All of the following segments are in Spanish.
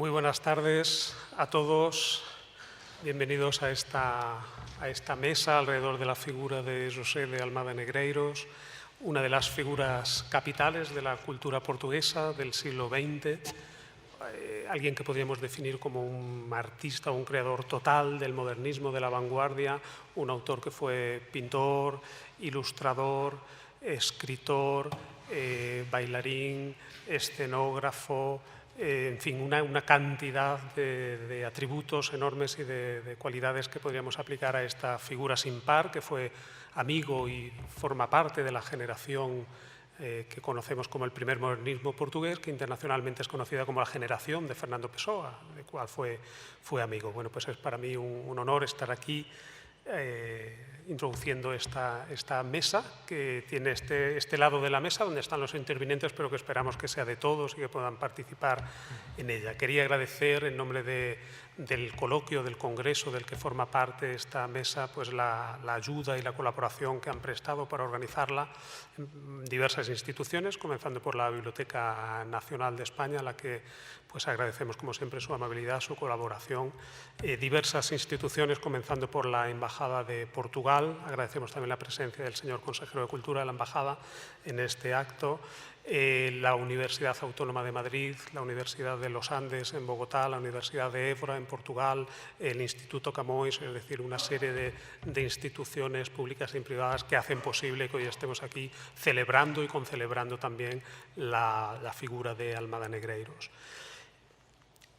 Muy buenas tardes a todos. Bienvenidos a esta mesa alrededor de la figura de José de Almada Negreiros, una de las figuras capitales de la cultura portuguesa del siglo XX, alguien que podríamos definir como un artista, un creador total del modernismo, de la vanguardia, un autor que fue pintor, ilustrador, escritor, bailarín, escenógrafo, en fin, una cantidad de atributos enormes y de cualidades que podríamos aplicar a esta figura sin par, que fue amigo y forma parte de la generación que conocemos como el primer modernismo portugués, que internacionalmente es conocida como la generación de Fernando Pessoa, de cual fue amigo. Bueno, pues es para mí un honor estar aquí introduciendo esta mesa, que tiene este lado de la mesa donde están los intervinientes, pero que esperamos que sea de todos y que puedan participar en ella. Quería agradecer en nombre del coloquio, del congreso del que forma parte esta mesa, pues la ayuda y la colaboración que han prestado para organizarla en diversas instituciones, comenzando por la Biblioteca Nacional de España, a la que pues agradecemos como siempre su amabilidad, su colaboración. Diversas instituciones, comenzando por la Embajada de Portugal. Agradecemos también la presencia del señor consejero de Cultura de la Embajada en este acto. La Universidad Autónoma de Madrid, la Universidad de los Andes en Bogotá, la Universidad de Évora en Portugal, el Instituto Camões, es decir, una serie de instituciones públicas y privadas que hacen posible que hoy estemos aquí celebrando y concelebrando también la figura de Almada Negreiros.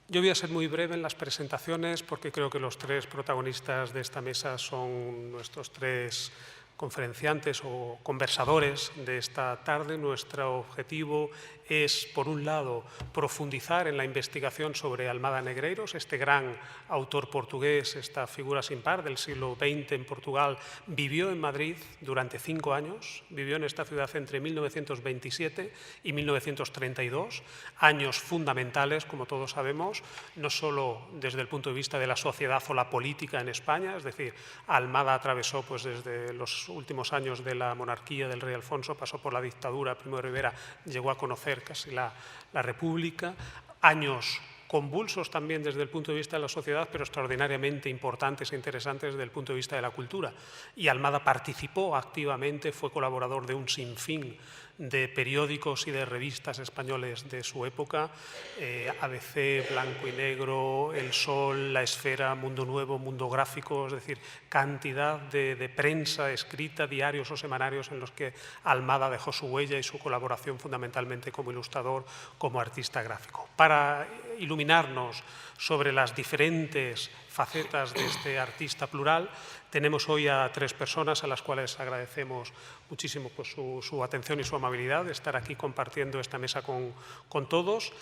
Yo voy a ser muy breve en las presentaciones porque creo que los tres protagonistas de esta mesa son nuestros tres conferenciantes o conversadores de esta tarde. Nuestro objetivo es, por un lado, profundizar en la investigación sobre Almada Negreiros, este gran autor portugués, esta figura sin par del siglo XX en Portugal. Vivió en Madrid durante 5 años, vivió en esta ciudad entre 1927 y 1932, años fundamentales, como todos sabemos, no solo desde el punto de vista de la sociedad o la política en España, es decir, Almada atravesó pues, desde los últimos años de la monarquía del rey Alfonso, pasó por la dictadura, Primo de Rivera llegó a conocer casi la República, años convulsos también desde el punto de vista de la sociedad, pero extraordinariamente importantes e interesantes desde el punto de vista de la cultura. Y Almada participó activamente, fue colaborador de un sinfín de periódicos y de revistas españoles de su época, ABC, Blanco y Negro, El Sol, La Esfera, Mundo Nuevo, Mundo Gráfico, es decir, cantidad de prensa escrita, diarios o semanarios en los que Almada dejó su huella y su colaboración fundamentalmente como ilustrador, como artista gráfico. Para iluminarnos sobre las diferentes facetas de este artista plural, tenemos hoy a 3 personas a las cuales agradecemos muchísimo pues, su atención y su amabilidad de estar aquí compartiendo esta mesa con todos.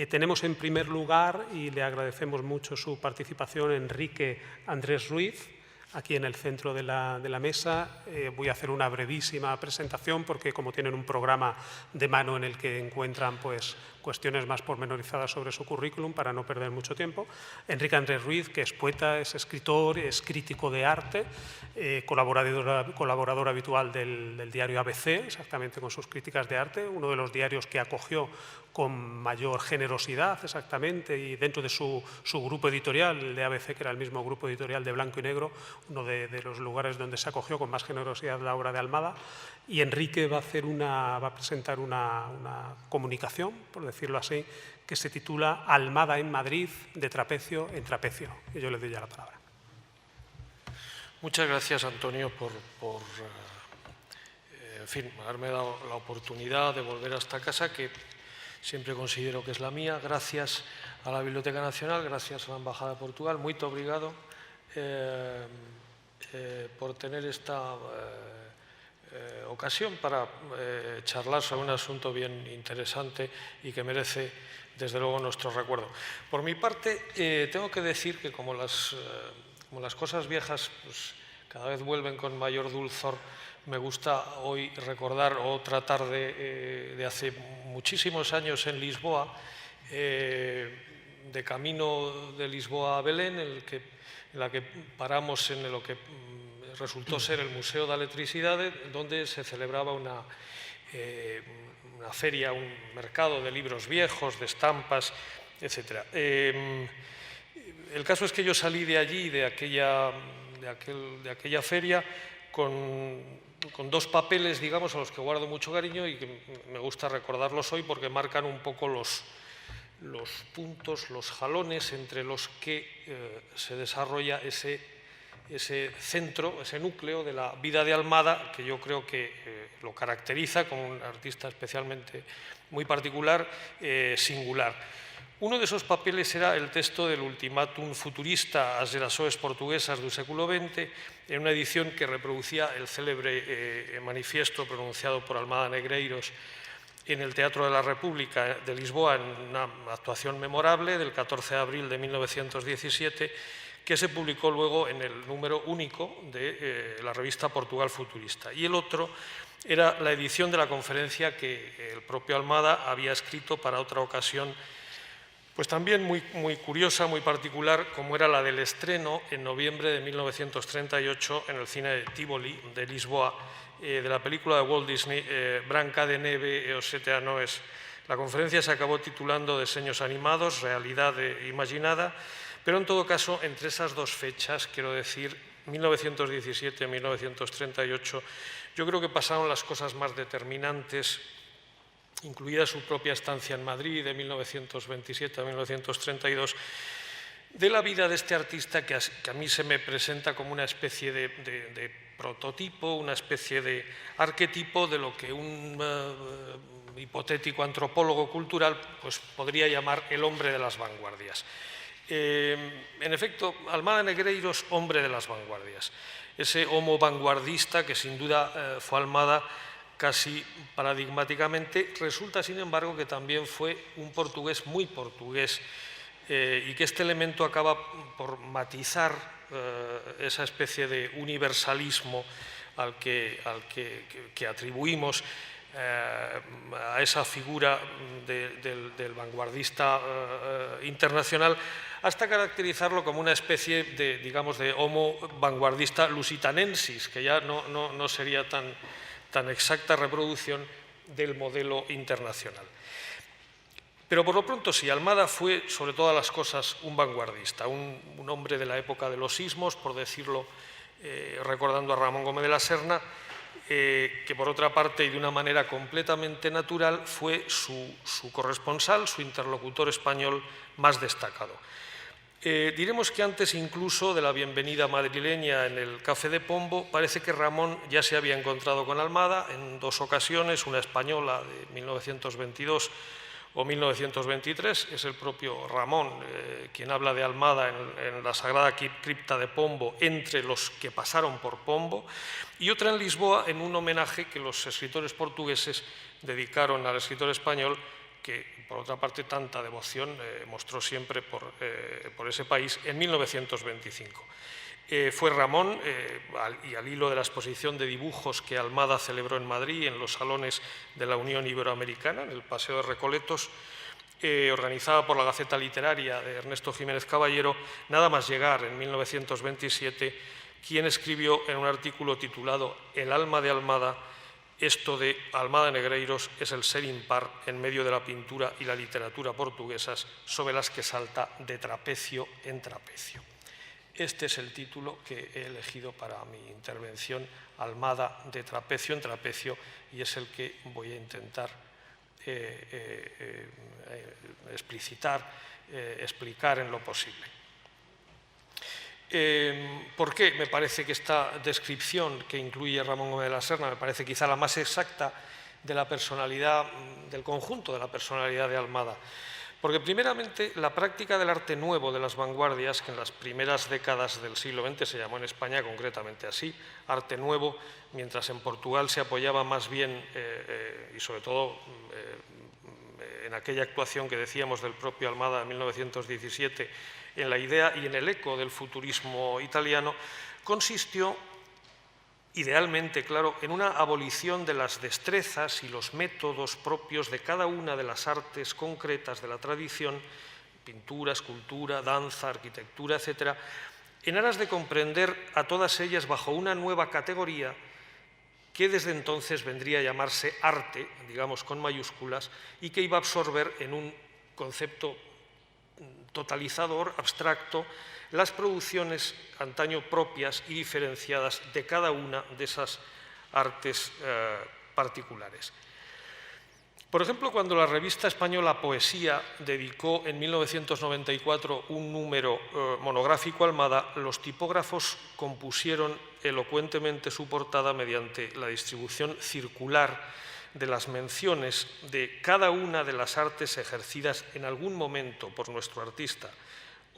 Tenemos en primer lugar, y le agradecemos mucho su participación, Enrique Andrés Ruiz, aquí en el centro de la mesa. Voy a hacer una brevísima presentación porque como tienen un programa de mano en el que encuentran pues, cuestiones más pormenorizadas sobre su currículum, para no perder mucho tiempo. Enrique Andrés Ruiz, que es poeta, es escritor, es crítico de arte, colaborador habitual del diario ABC, exactamente con sus críticas de arte, uno de los diarios que acogió con mayor generosidad exactamente y dentro de su grupo editorial, el de ABC, que era el mismo grupo editorial de Blanco y Negro, uno de los lugares donde se acogió con más generosidad la obra de Almada. Y Enrique va a presentar una comunicación, por decirlo así, que se titula Almada en Madrid, de trapecio en trapecio. Y yo le doy ya la palabra. Muchas gracias, Antonio, por en fin, haberme dado la oportunidad de volver a esta casa, que siempre considero que es la mía. Gracias a la Biblioteca Nacional, gracias a la Embajada de Portugal. Muito obrigado por tener esta ocasión para charlar sobre un asunto bien interesante y que merece, desde luego, nuestro recuerdo. Por mi parte, tengo que decir que como las cosas viejas pues, cada vez vuelven con mayor dulzor, me gusta hoy recordar otra tarde de hace muchísimos años en Lisboa, de camino de Lisboa a Belén, en la que paramos en lo que resultó ser el Museo da Electricidade, donde se celebraba una feria, un mercado de libros viejos, de estampas etc. El caso es que yo salí de allí, de aquella feria, con dos papeles, digamos, a los que guardo mucho cariño y que me gusta recordarlos hoy porque marcan un poco los puntos, los jalones entre los que se desarrolla ese centro, ese núcleo de la vida de Almada, que yo creo que lo caracteriza como un artista especialmente muy particular, singular. Uno de esos papeles era el texto del Ultimátum futurista ás xerasoes portuguesas do século XX, en una edición que reproducía el célebre manifiesto pronunciado por Almada Negreiros en el Teatro de la República de Lisboa, en una actuación memorable del 14 de abril de 1917, que se publicó luego en el número único de la revista Portugal Futurista. Y el otro era la edición de la conferencia que el propio Almada había escrito para otra ocasión, pues también muy curiosa, muy particular, como era la del estreno en noviembre de 1938 en el cine de Tivoli de Lisboa, de la película de Walt Disney, Branca de Neve e os Sete Anões. La conferencia se acabó titulando Deseños animados, realidad imaginada, pero en todo caso, entre esas dos fechas, quiero decir, 1917 y 1938, yo creo que pasaron las cosas más determinantes, incluida su propia estancia en Madrid de 1927 a 1932, de la vida de este artista que a mí se me presenta como una especie de prototipo, una especie de arquetipo de lo que un hipotético antropólogo cultural pues, podría llamar el hombre de las vanguardias. En efecto, Almada Negreiros, hombre de las vanguardias. Ese homo vanguardista que sin duda fue Almada casi paradigmáticamente, resulta sin embargo que también fue un portugués muy portugués y que este elemento acaba por matizar esa especie de universalismo al que atribuimos a esa figura del vanguardista internacional, hasta caracterizarlo como una especie de, digamos, de homo vanguardista lusitanensis, que ya no sería tan exacta reproducción del modelo internacional. Pero por lo pronto sí, Almada fue sobre todas las cosas un vanguardista, un hombre de la época de los sismos, por decirlo, recordando a Ramón Gómez de la Serna, que por otra parte y de una manera completamente natural fue su corresponsal, su interlocutor español más destacado. Diremos que antes incluso de la bienvenida madrileña en el Café de Pombo, parece que Ramón ya se había encontrado con Almada en dos ocasiones, una española de 1922 o 1923, es el propio Ramón quien habla de Almada en la Sagrada Cripta de Pombo, entre los que pasaron por Pombo, y otra en Lisboa en un homenaje que los escritores portugueses dedicaron al escritor español, que por otra parte tanta devoción mostró siempre por ese país en 1925. Fue Ramón, y al hilo de la exposición de dibujos que Almada celebró en Madrid, en los salones de la Unión Iberoamericana, en el Paseo de Recoletos, organizada por la Gaceta Literaria de Ernesto Jiménez Caballero, nada más llegar en 1927, quien escribió en un artículo titulado El alma de Almada: esto de Almada Negreiros es el ser impar en medio de la pintura y la literatura portuguesas, sobre las que salta de trapecio en trapecio. Este es el título que he elegido para mi intervención, Almada de trapecio en trapecio, y es el que voy a intentar explicar en lo posible. ¿Por qué me parece que esta descripción que incluye Ramón Gómez de la Serna me parece quizá la más exacta de la personalidad, del conjunto de la personalidad de Almada? Porque primeramente la práctica del arte nuevo de las vanguardias, que en las primeras décadas del siglo XX se llamó en España concretamente así, arte nuevo, mientras en Portugal se apoyaba más bien, y sobre todo en aquella actuación que decíamos del propio Almada en 1917, en la idea y en el eco del futurismo italiano, consistió idealmente, claro, en una abolición de las destrezas y los métodos propios de cada una de las artes concretas de la tradición, pintura, escultura, danza, arquitectura, etc., en aras de comprender a todas ellas bajo una nueva categoría que desde entonces vendría a llamarse arte, digamos con mayúsculas, y que iba a absorber en un concepto totalizador, abstracto, las producciones antaño propias y diferenciadas de cada una de esas artes particulares. Por ejemplo, cuando la revista española Poesía dedicó en 1994 un número monográfico a Almada, los tipógrafos compusieron elocuentemente su portada mediante la distribución circular de las menciones de cada una de las artes ejercidas en algún momento por nuestro artista,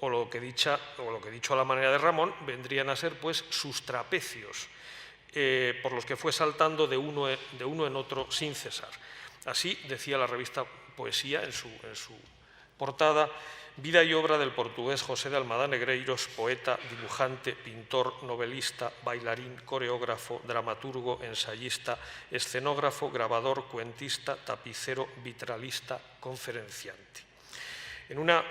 o lo que dicho a la manera de Ramón, vendrían a ser pues sus trapecios, por los que fue saltando de uno en otro sin cesar. Así decía la revista Poesía en su portada: vida y obra del portugués José de Almada Negreiros, poeta, dibujante, pintor, novelista, bailarín, coreógrafo, dramaturgo, ensayista, escenógrafo, grabador, cuentista, tapicero, vitralista, conferenciante. En una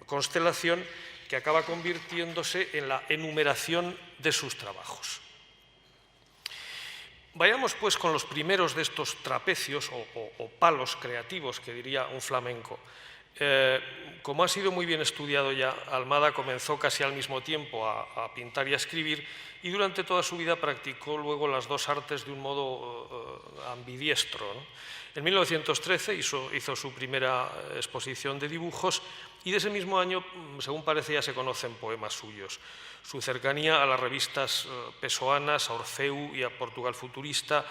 constelación que acaba convirtiéndose en la enumeración de sus trabajos. Vayamos pues con los primeros de estos trapecios o palos creativos, que diría un flamenco. Como ha sido muy bien estudiado ya, Almada comenzó casi al mismo tiempo a pintar y a escribir, y durante toda su vida practicó luego las dos artes de un modo ambidiestro, ¿no? En 1913 hizo su primera exposición de dibujos, y de ese mismo año, según parece, ya se conocen poemas suyos. Su cercanía a las revistas pesoanas, a Orfeu y a Portugal Futurista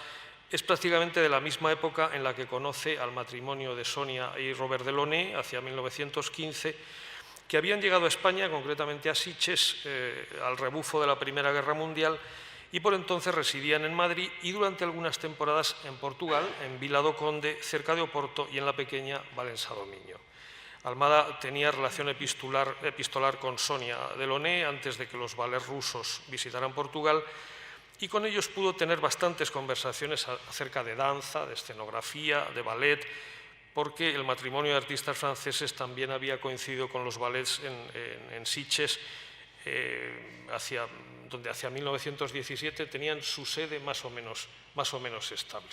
es prácticamente de la misma época en la que conoce al matrimonio de Sonia y Robert Delaunay, hacia 1915, que habían llegado a España, concretamente a Sitges, al rebufo de la Primera Guerra Mundial, y por entonces residían en Madrid y durante algunas temporadas en Portugal, en Vila do Conde, cerca de Oporto, y en la pequeña Valença do Miño. Almada tenía relación epistolar con Sonia Delaunay antes de que los valets rusos visitaran Portugal, y con ellos pudo tener bastantes conversaciones acerca de danza, de escenografía, de ballet, porque el matrimonio de artistas franceses también había coincidido con los ballets en Sitges, donde hacia 1917 tenían su sede más o menos estable.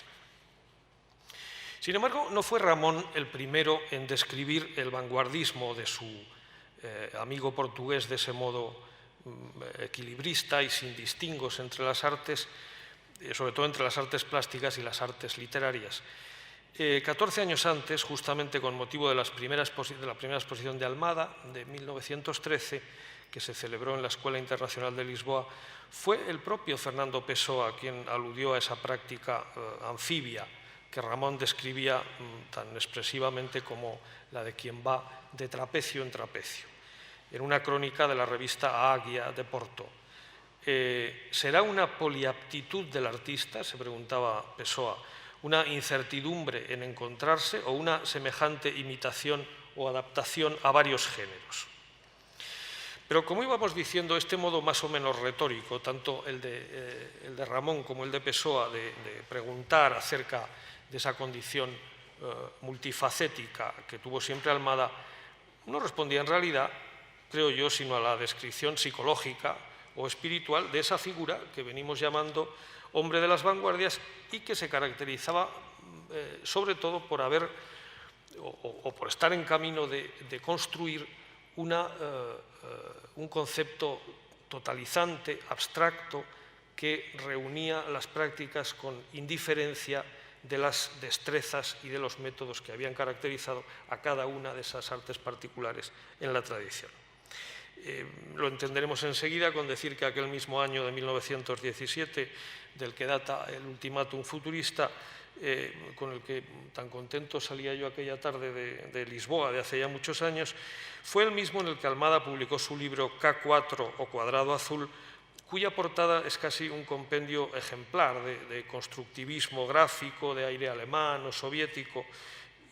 Sin embargo, no fue Ramón el primero en describir el vanguardismo de su amigo portugués de ese modo equilibrista y sin distingos entre las artes, sobre todo entre las artes plásticas y las artes literarias. 14 años antes, justamente con motivo de la primera exposición de Almada, de 1913, que se celebró en la Escuela Internacional de Lisboa, fue el propio Fernando Pessoa quien aludió a esa práctica anfibia que Ramón describía tan expresivamente como la de quien va de trapecio en trapecio, en una crónica de la revista Águia de Porto. ¿Será una poliaptitud del artista?, se preguntaba Pessoa, una incertidumbre en encontrarse o una semejante imitación o adaptación a varios géneros. Pero como íbamos diciendo, este modo más o menos retórico, tanto el de Ramón como el de Pessoa, de preguntar acerca de esa condición multifacética que tuvo siempre Almada, no respondía en realidad, creo yo, sino a la descripción psicológica o espiritual de esa figura que venimos llamando hombre de las vanguardias, y que se caracterizaba sobre todo por haber o por estar en camino de construir un concepto totalizante, abstracto, que reunía las prácticas con indiferencia de las destrezas y de los métodos que habían caracterizado a cada una de esas artes particulares en la tradición. Lo entenderemos enseguida con decir que aquel mismo año de 1917, del que data el ultimátum futurista, con el que tan contento salía yo aquella tarde de Lisboa de hace ya muchos años, fue el mismo en el que Almada publicó su libro K4 o Cuadrado Azul, cuya portada es casi un compendio ejemplar de constructivismo gráfico, de aire alemán o soviético,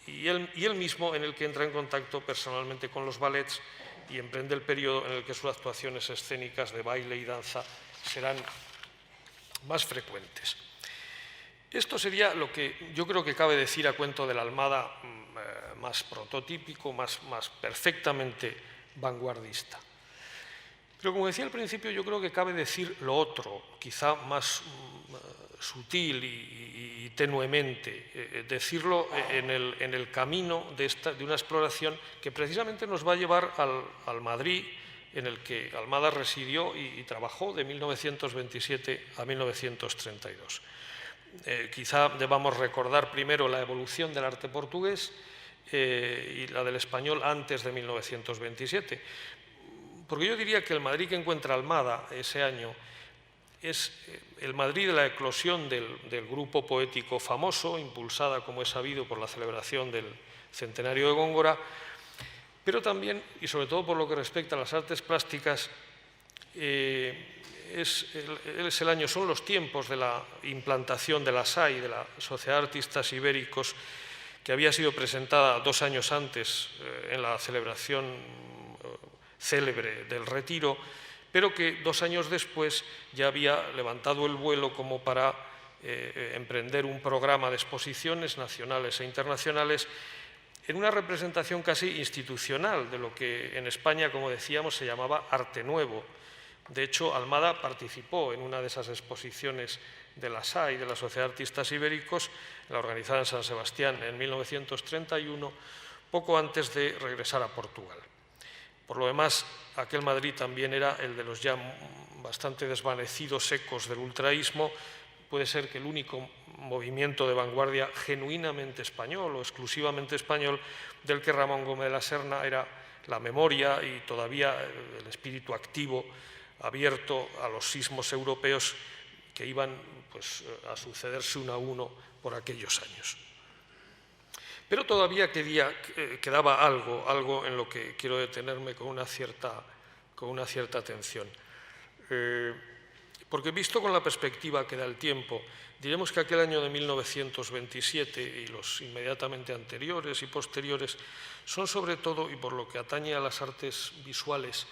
y él mismo en el que entra en contacto personalmente con los ballets y emprende el periodo en el que sus actuaciones escénicas de baile y danza serán más frecuentes. Esto sería lo que yo creo que cabe decir a cuento de la Almada más prototípico, más perfectamente vanguardista. Pero como decía al principio, yo creo que cabe decir lo otro, quizá más sutil y tenuemente, decirlo en el camino de una exploración que precisamente nos va a llevar al Madrid en el que Almada residió y trabajó de 1927 a 1932. Quizá debamos recordar primero la evolución del arte portugués y la del español antes de 1927, porque yo diría que el Madrid que encuentra Almada ese año es el Madrid de la eclosión del grupo poético famoso, impulsada, como es sabido, por la celebración del centenario de Góngora, pero también, y sobre todo por lo que respecta a las artes plásticas, son los tiempos de la implantación de la SAI, de la Sociedad de Artistas Ibéricos, que había sido presentada 2 años antes en la celebración célebre del Retiro, pero que 2 años después ya había levantado el vuelo como para emprender un programa de exposiciones nacionales e internacionales en una representación casi institucional de lo que en España, como decíamos, se llamaba arte nuevo. De hecho, Almada participó en una de esas exposiciones de la SAI, de la Sociedad de Artistas Ibéricos, la organizada en San Sebastián en 1931, poco antes de regresar a Portugal. Por lo demás, aquel Madrid también era el de los ya bastante desvanecidos ecos del ultraísmo. Puede ser que el único movimiento de vanguardia genuinamente español o exclusivamente español del que Ramón Gómez de la Serna era la memoria y todavía el espíritu activo, abierto a los sismos europeos que iban pues, a sucederse uno a uno por aquellos años. Pero todavía quedaba algo en lo que quiero detenerme con una cierta atención. Porque visto con la perspectiva que da el tiempo, diremos que aquel año de 1927 y los inmediatamente anteriores y posteriores son sobre todo, y por lo que atañe a las artes visuales,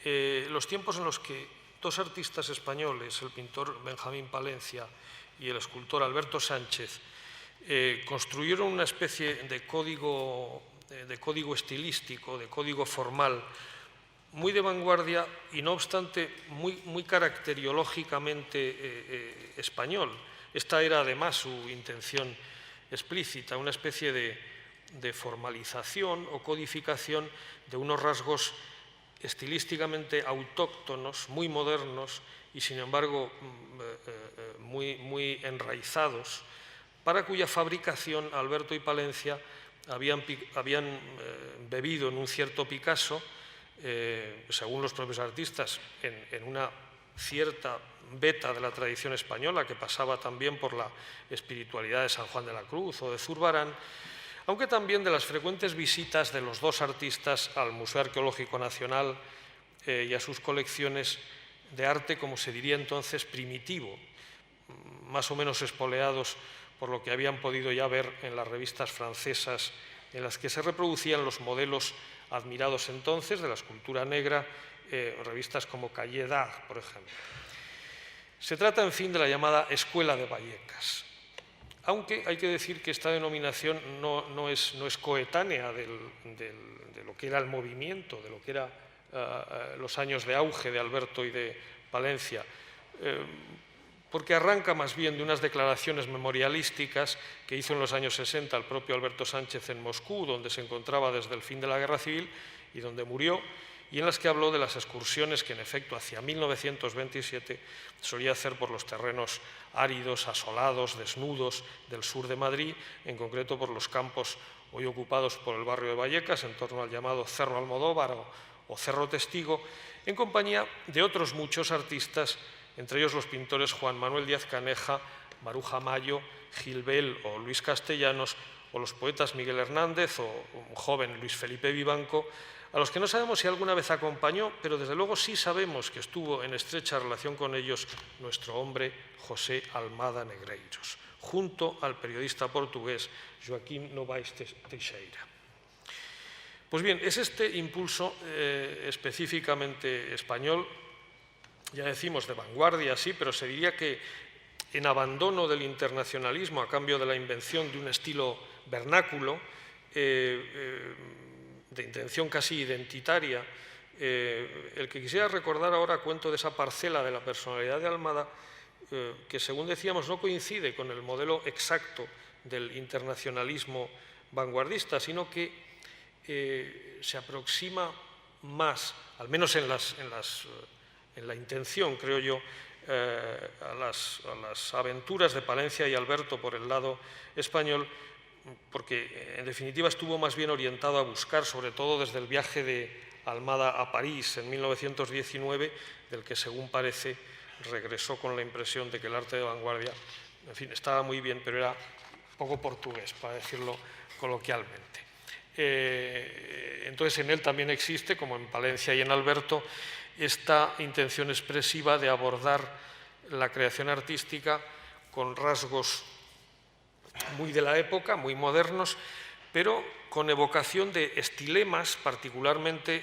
los tiempos en los que 2 artistas españoles, el pintor Benjamín Palencia y el escultor Alberto Sánchez, construyeron una especie de código estilístico, de código formal, muy de vanguardia y no obstante muy caracteriológicamente español. Esta era además su intención explícita, una especie de formalización o codificación de unos rasgos estilísticamente autóctonos, muy modernos y sin embargo muy enraizados, para cuya fabricación Alberto y Palencia habían bebido en un cierto Picasso, según los propios artistas, en una cierta beta de la tradición española que pasaba también por la espiritualidad de San Juan de la Cruz o de Zurbarán, aunque también de las frecuentes visitas de los 2 artistas al Museo Arqueológico Nacional y a sus colecciones de arte, como se diría entonces, primitivo, más o menos espoleados por lo que habían podido ya ver en las revistas francesas en las que se reproducían los modelos admirados entonces de la escultura negra, revistas como Cahiers d'Art, por ejemplo. Se trata, en fin, de la llamada Escuela de Vallecas, aunque hay que decir que esta denominación no es coetánea de lo que era el movimiento, de lo que eran los años de auge de Alberto y de Palencia, porque arranca más bien de unas declaraciones memorialísticas que hizo en los años 60 el propio Alberto Sánchez en Moscú, donde se encontraba desde el fin de la Guerra Civil y donde murió, y en las que habló de las excursiones que en efecto hacia 1927 solía hacer por los terrenos áridos, asolados, desnudos del sur de Madrid, en concreto por los campos hoy ocupados por el barrio de Vallecas, en torno al llamado Cerro Almodóvar o Cerro Testigo, en compañía de otros muchos artistas, entre ellos los pintores Juan Manuel Díaz Caneja, Maruja Mayo, Gil Bel o Luis Castellanos, o los poetas Miguel Hernández o un joven Luis Felipe Vivanco, a los que no sabemos si alguna vez acompañó, pero desde luego sí sabemos que estuvo en estrecha relación con ellos nuestro hombre José Almada Negreiros, junto al periodista portugués Joaquim Novaes Teixeira. Pues bien, es este impulso específicamente español, ya decimos de vanguardia, sí, pero se diría que en abandono del internacionalismo a cambio de la invención de un estilo vernáculo, de intención casi identitaria, el que quisiera recordar ahora a cuento de esa parcela de la personalidad de Almada que, según decíamos, no coincide con el modelo exacto del internacionalismo vanguardista, sino que se aproxima más, al menos en la intención, creo yo, a las aventuras de Palencia y Alberto por el lado español, porque en definitiva estuvo más bien orientado a buscar, sobre todo desde el viaje de Almada a París en 1919, del que, según parece, regresó con la impresión de que el arte de vanguardia, en fin, estaba muy bien, pero era poco portugués, para decirlo coloquialmente. Entonces, en él también existe, como en Palencia y en Alberto, esta intención expresiva de abordar la creación artística con rasgos muy de la época, muy modernos, pero con evocación de estilemas particularmente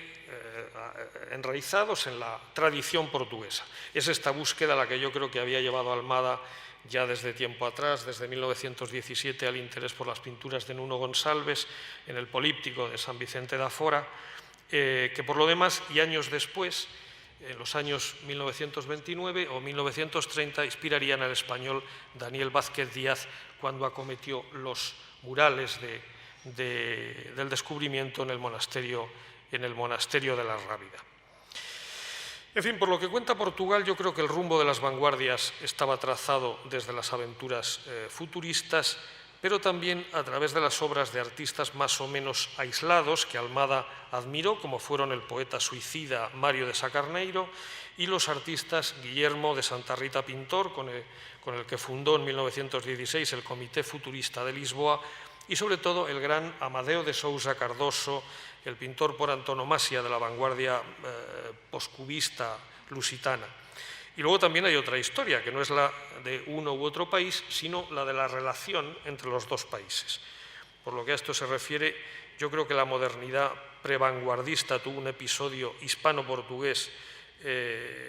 enraizados en la tradición portuguesa. Es esta búsqueda la que yo creo que había llevado a Almada ya desde tiempo atrás, desde 1917, al interés por las pinturas de Nuno Gonçalves en el Políptico de San Vicente da Fora, que por lo demás, y años después, en los años 1929 o 1930, inspirarían al español Daniel Vázquez Díaz cuando acometió los murales del descubrimiento en el monasterio de la Rábida. En fin, por lo que cuenta Portugal, yo creo que el rumbo de las vanguardias estaba trazado desde las aventuras futuristas, pero también a través de las obras de artistas más o menos aislados que Almada admiró, como fueron el poeta suicida Mário de Sacarneiro y los artistas Guillermo de Santa Rita Pintor, con el que fundó en 1916 el Comité Futurista de Lisboa, y sobre todo el gran Amadeo de Sousa Cardoso, el pintor por antonomasia de la vanguardia poscubista lusitana. Y luego también hay otra historia, que no es la de uno u otro país, sino la de la relación entre los dos países. Por lo que a esto se refiere, yo creo que la modernidad prevanguardista tuvo un episodio hispano-portugués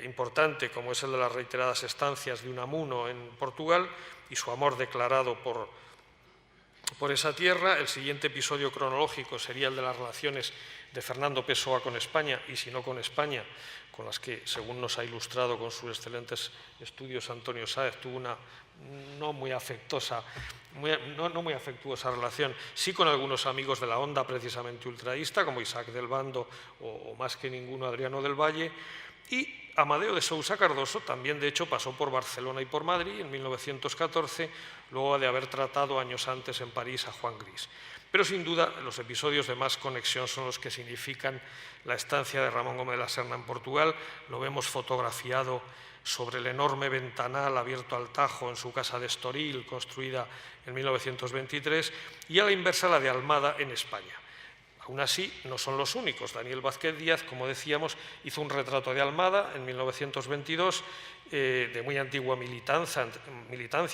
importante, como es el de las reiteradas estancias de Unamuno en Portugal y su amor declarado por esa tierra. El siguiente episodio cronológico sería el de las relaciones de Fernando Pessoa con España, y si no con España, con las que, según nos ha ilustrado con sus excelentes estudios Antonio Sáez, tuvo una no muy afectuosa relación, sí con algunos amigos de la onda precisamente ultraísta, como Isaac del Bando o más que ninguno Adriano del Valle. Y Amadeo de Sousa Cardoso también, de hecho, pasó por Barcelona y por Madrid en 1914, luego de haber tratado años antes en París a Juan Gris. Pero sin duda los episodios de más conexión son los que significan la estancia de Ramón Gómez de la Serna en Portugal. Lo vemos fotografiado sobre el enorme ventanal abierto al Tajo en su casa de Estoril, construida en 1923, y a la inversa la de Almada en España. Aún así, no son los únicos. Daniel Vázquez Díaz, como decíamos, hizo un retrato de Almada en 1922, de muy antigua militancia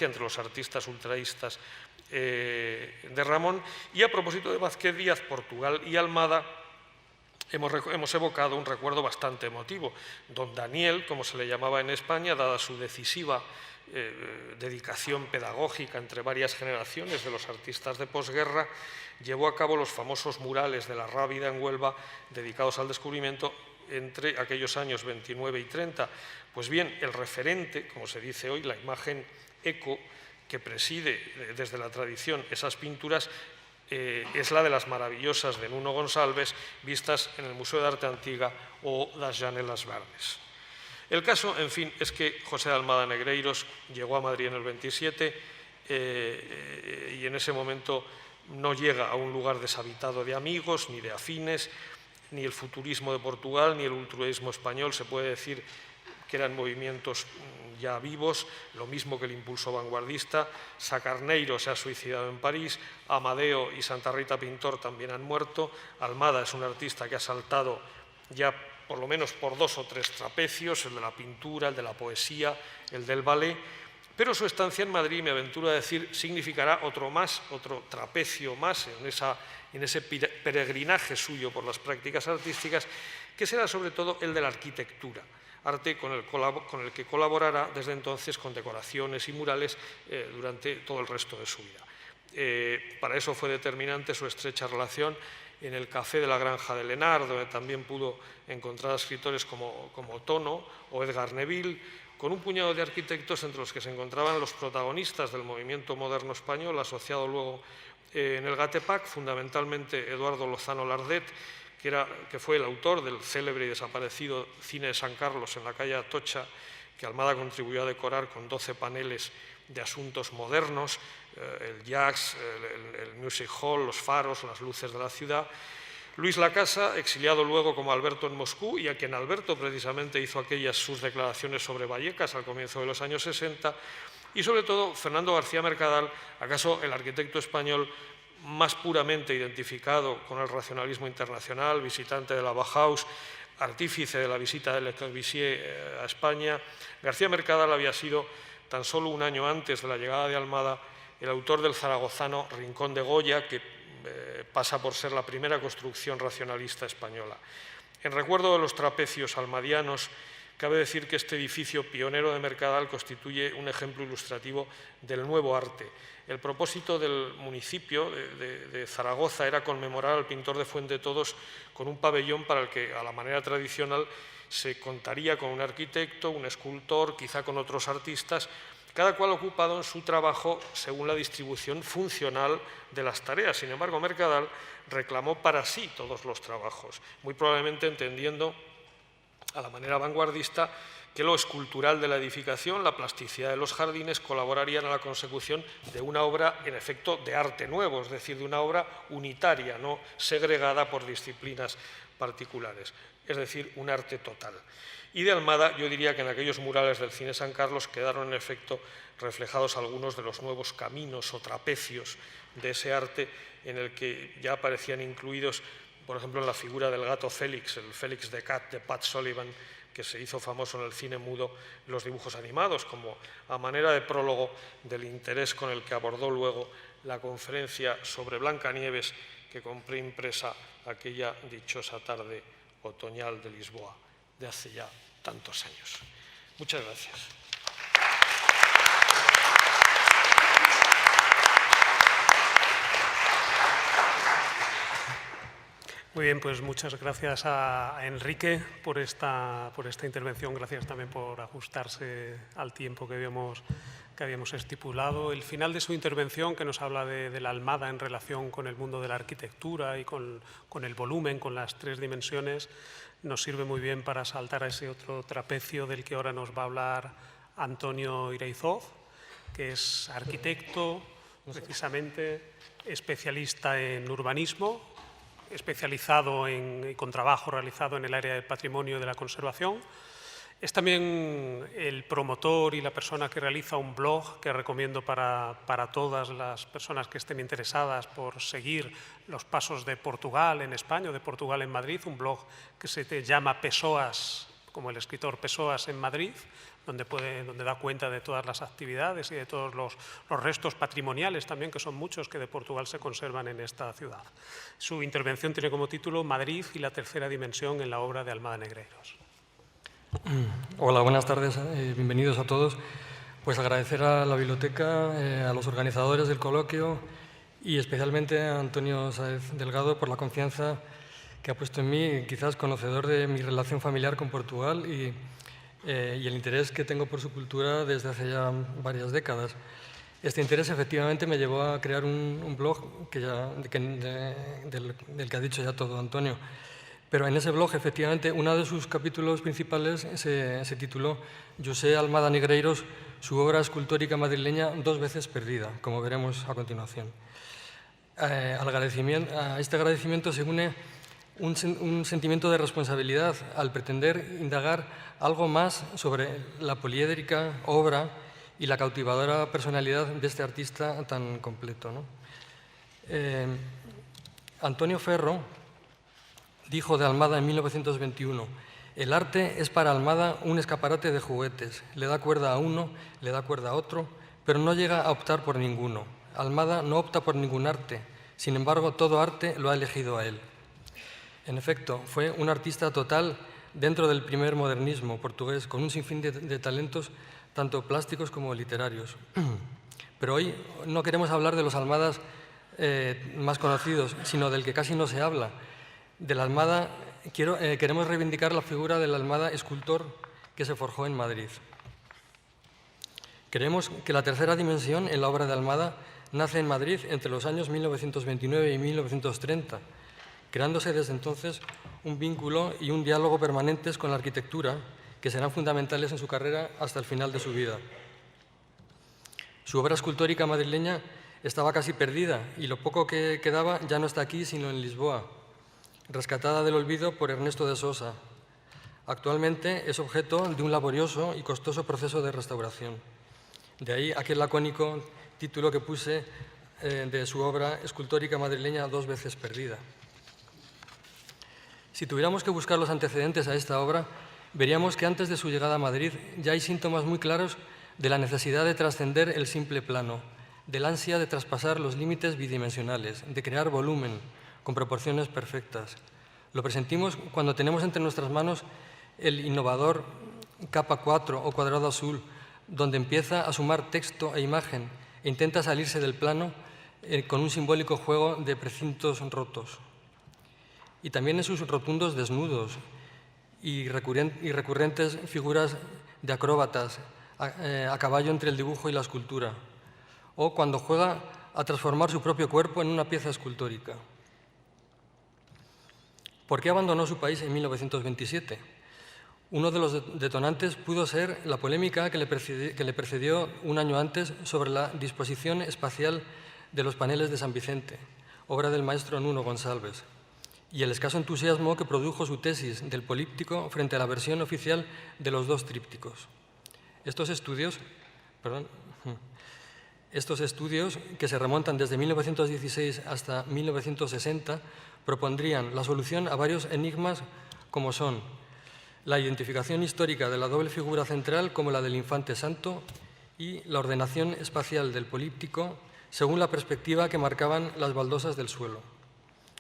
entre los artistas ultraístas de Ramón. Y a propósito de Vázquez Díaz, Portugal y Almada, hemos evocado un recuerdo bastante emotivo. Don Daniel, como se le llamaba en España, dada su decisiva dedicación pedagógica entre varias generaciones de los artistas de posguerra, llevó a cabo los famosos murales de la Rábida en Huelva dedicados al descubrimiento entre aquellos años 29 y 30. Pues bien, el referente, como se dice hoy, la imagen eco que preside desde la tradición esas pinturas, es la de las maravillosas de Nuno Gonçalves, vistas en el Museo de Arte Antiga o das Janelas Verdes. El caso, en fin, es que José de Almada Negreiros llegó a Madrid en el 27 y en ese momento no llega a un lugar deshabitado de amigos ni de afines, ni el futurismo de Portugal ni el ultraísmo español. Se puede decir que eran movimientos ya vivos, lo mismo que el impulso vanguardista. Sacarneiro se ha suicidado en París, Amadeo y Santa Rita Pintor también han muerto. Almada es un artista que ha saltado ya por lo menos por 2 o 3 trapecios, el de la pintura, el de la poesía, el del ballet, pero su estancia en Madrid, me aventuro a decir, significará otro trapecio más en ese peregrinaje suyo por las prácticas artísticas, que será sobre todo el de la arquitectura, arte con el que colaborará desde entonces con decoraciones y murales durante todo el resto de su vida. Para eso fue determinante su estrecha relación en el Café de la Granja de Lenar, donde también pudo encontrar a escritores como Tono o Edgar Neville con un puñado de arquitectos entre los que se encontraban los protagonistas del movimiento moderno español, asociado luego en el GATEPAC, fundamentalmente Eduardo Lozano Lardet, que fue el autor del célebre y desaparecido Cine de San Carlos en la calle Atocha, que Almada contribuyó a decorar con 12 paneles de asuntos modernos, el jazz, el music hall, los faros, las luces de la ciudad. Luis Lacasa, exiliado luego como Alberto en Moscú, y a quien Alberto precisamente hizo aquellas sus declaraciones sobre Vallecas al comienzo de los años 60, y sobre todo Fernando García Mercadal, acaso el arquitecto español más puramente identificado con el racionalismo internacional, visitante de la Bauhaus, artífice de la visita de Le Corbusier a España. García Mercadal había sido, tan solo un año antes de la llegada de Almada, el autor del zaragozano Rincón de Goya, que pasa por ser la primera construcción racionalista española. En recuerdo de los trapecios almadianos, cabe decir que este edificio pionero de Mercadal constituye un ejemplo ilustrativo del nuevo arte. El propósito del municipio de Zaragoza era conmemorar al pintor de Fuendetodos con un pabellón para el que, a la manera tradicional, se contaría con un arquitecto, un escultor, quizá con otros artistas, cada cual ocupado en su trabajo según la distribución funcional de las tareas. Sin embargo, Mercadal reclamó para sí todos los trabajos, muy probablemente entendiendo a la manera vanguardista que lo escultural de la edificación, la plasticidad de los jardines, colaborarían a la consecución de una obra, en efecto, de arte nuevo, es decir, de una obra unitaria, no segregada por disciplinas particulares, es decir, un arte total. Y de Almada, yo diría que en aquellos murales del Cine San Carlos quedaron en efecto reflejados algunos de los nuevos caminos o trapecios de ese arte, en el que ya aparecían incluidos, por ejemplo, en la figura del gato Félix, el Félix the Cat de Pat Sullivan, que se hizo famoso en el cine mudo, los dibujos animados, como a manera de prólogo del interés con el que abordó luego la conferencia sobre Blancanieves que compré impresa aquella dichosa tarde otoñal de Lisboa, de hace ya tantos años. Muchas gracias. Muy bien, pues muchas gracias a Enrique por esta intervención. Gracias también por ajustarse al tiempo que habíamos estipulado. El final de su intervención, que nos habla de la Almada en relación con el mundo de la arquitectura y con el volumen, con las tres dimensiones, nos sirve muy bien para saltar a ese otro trapecio del que ahora nos va a hablar Antonio Iraizoz, que es arquitecto, precisamente especialista en urbanismo, especializado con trabajo realizado en el área del patrimonio y de la conservación. Es también el promotor y la persona que realiza un blog que recomiendo para todas las personas que estén interesadas por seguir los pasos de Portugal en España o de Portugal en Madrid, un blog que se llama Pessoas, como el escritor Pessoas en Madrid, donde da cuenta de todas las actividades y de todos los restos patrimoniales también, que son muchos, que de Portugal se conservan en esta ciudad. Su intervención tiene como título Madrid y la tercera dimensión en la obra de Almada Negreiros. Hola, buenas tardes, bienvenidos a todos. Pues agradecer a la biblioteca, a los organizadores del coloquio y especialmente a Antonio Sáez Delgado por la confianza que ha puesto en mí, quizás conocedor de mi relación familiar con Portugal y el interés que tengo por su cultura desde hace ya varias décadas. Este interés efectivamente me llevó a crear un blog del que ha dicho ya todo Antonio. Pero en ese blog, efectivamente, uno de sus capítulos principales se tituló José Almada Negreiros, su obra escultórica madrileña dos veces perdida, como veremos a continuación. A este agradecimiento se une un sentimiento de responsabilidad al pretender indagar algo más sobre la poliédrica obra y la cautivadora personalidad de este artista tan completo, ¿no? Antonio Ferro dijo de Almada en 1921, el arte es para Almada un escaparate de juguetes, le da cuerda a uno, le da cuerda a otro, pero no llega a optar por ninguno. Almada no opta por ningún arte, sin embargo todo arte lo ha elegido a él. En efecto, fue un artista total dentro del primer modernismo portugués, con un sinfín de talentos tanto plásticos como literarios. Pero hoy no queremos hablar de los Almadas más conocidos, sino del que casi no se habla. De la Almada, queremos reivindicar la figura del Almada escultor que se forjó en Madrid. Creemos que la tercera dimensión en la obra de Almada nace en Madrid entre los años 1929 y 1930, creándose desde entonces un vínculo y un diálogo permanentes con la arquitectura que serán fundamentales en su carrera hasta el final de su vida. Su obra escultórica madrileña estaba casi perdida y lo poco que quedaba ya no está aquí, sino en Lisboa, rescatada del olvido por Ernesto de Sosa. Actualmente es objeto de un laborioso y costoso proceso de restauración. De ahí aquel lacónico título que puse de su obra escultórica madrileña 2 veces perdida. Si tuviéramos que buscar los antecedentes a esta obra, veríamos que antes de su llegada a Madrid ya hay síntomas muy claros de la necesidad de trascender el simple plano, del ansia de traspasar los límites bidimensionales, de crear volumen con proporciones perfectas. Lo presentimos cuando tenemos entre nuestras manos el innovador capa 4 o cuadrado azul, donde empieza a sumar texto e imagen e intenta salirse del plano con un simbólico juego de precintos rotos. Y también en sus rotundos desnudos y recurrentes figuras de acróbatas a caballo entre el dibujo y la escultura, o cuando juega a transformar su propio cuerpo en una pieza escultórica. ¿Por qué abandonó su país en 1927? Uno de los detonantes pudo ser la polémica que le precedió un año antes sobre la disposición espacial de los paneles de San Vicente, obra del maestro Nuno Gonçalves, y el escaso entusiasmo que produjo su tesis del políptico frente a la versión oficial de los 2 trípticos. Estos estudios, que se remontan desde 1916 hasta 1960, propondrían la solución a varios enigmas como son la identificación histórica de la doble figura central como la del infante santo y la ordenación espacial del políptico según la perspectiva que marcaban las baldosas del suelo.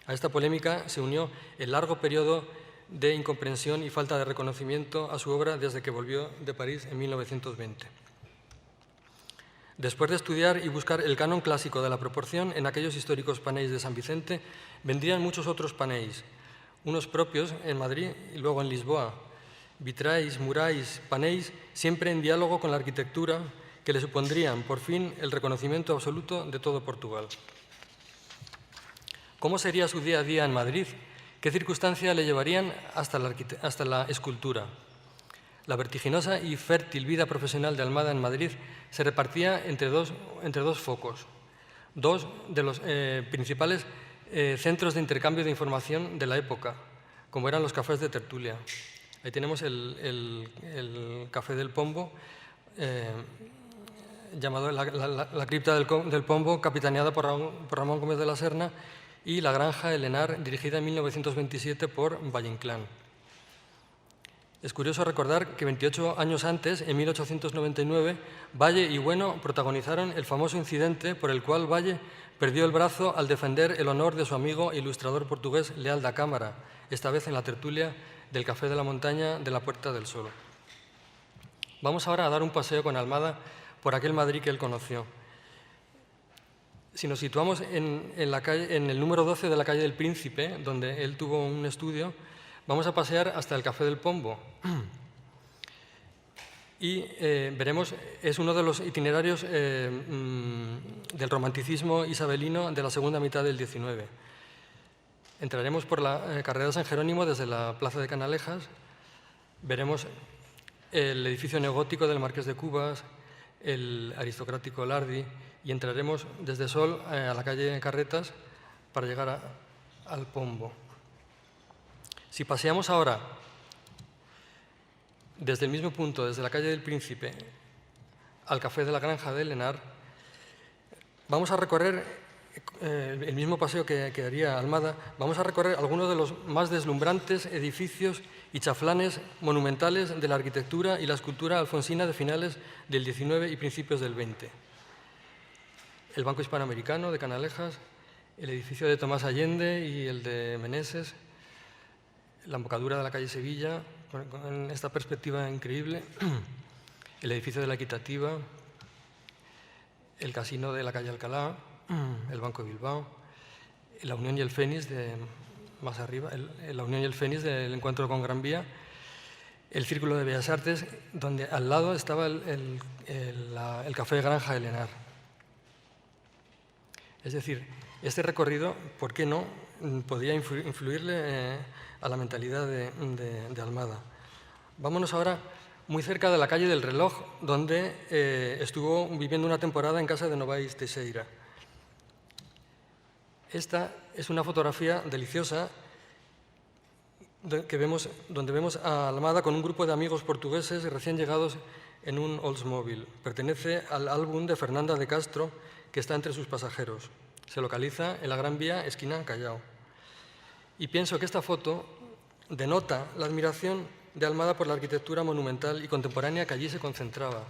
A esta polémica se unió el largo periodo de incomprensión y falta de reconocimiento a su obra desde que volvió de París en 1920. Después de estudiar y buscar el canon clásico de la proporción en aquellos históricos panéis de San Vicente, vendrían muchos otros panéis, unos propios en Madrid y luego en Lisboa, vitrais, murais, panéis, siempre en diálogo con la arquitectura que le supondrían, por fin, el reconocimiento absoluto de todo Portugal. ¿Cómo sería su día a día en Madrid? ¿Qué circunstancias le llevarían hasta la escultura? La vertiginosa y fértil vida profesional de Almada en Madrid se repartía entre dos focos, 2 de los principales centros de intercambio de información de la época, como eran los cafés de tertulia. Ahí tenemos el Café del Pombo, llamado la cripta del Pombo, capitaneada por Ramón Gómez de la Serna, y la Granja El Henar, dirigida en 1927 por Valle-Inclán. Es curioso recordar que 28 años antes, en 1899, Valle y Bueno protagonizaron el famoso incidente por el cual Valle perdió el brazo al defender el honor de su amigo e ilustrador portugués Leal da Cámara, esta vez en la tertulia del Café de la Montaña de la Puerta del Sol. Vamos ahora a dar un paseo con Almada por aquel Madrid que él conoció. Si nos situamos en el número 12 de la calle del Príncipe, donde él tuvo un estudio, vamos a pasear hasta el Café del Pombo. Y veremos, es uno de los itinerarios del romanticismo isabelino de la segunda mitad del XIX. Entraremos por la carrera de San Jerónimo desde la Plaza de Canalejas, veremos el edificio neogótico del Marqués de Cubas, el aristocrático Lardi, y entraremos desde Sol a la calle Carretas para llegar al Pombo. Si paseamos ahora desde el mismo punto, desde la calle del Príncipe al Café de la Granja del Henar, vamos a recorrer el mismo paseo que haría Almada, vamos a recorrer algunos de los más deslumbrantes edificios y chaflanes monumentales de la arquitectura y la escultura alfonsina de finales del XIX y principios del XX. El Banco Hispanoamericano de Canalejas, el edificio de Tomás Allende y el de Meneses, la embocadura de la calle Sevilla, con esta perspectiva increíble, el edificio de la Equitativa, el casino de la calle Alcalá, el Banco de Bilbao, la Unión y el Fénix más arriba, la Unión y el Fénix del encuentro con Gran Vía, el Círculo de Bellas Artes, donde al lado estaba el Café Granja Elenar. Es decir, este recorrido, ¿por qué no?, podría influirle a la mentalidad de Almada. Vámonos ahora muy cerca de la calle del Reloj, donde estuvo viviendo una temporada en casa de Novaes Teixeira. Esta es una fotografía deliciosa donde vemos a Almada con un grupo de amigos portugueses recién llegados en un Oldsmobile. Pertenece al álbum de Fernanda de Castro, que está entre sus pasajeros. Se localiza en la Gran Vía, esquina Callao. Y pienso que esta foto denota la admiración de Almada por la arquitectura monumental y contemporánea que allí se concentraba.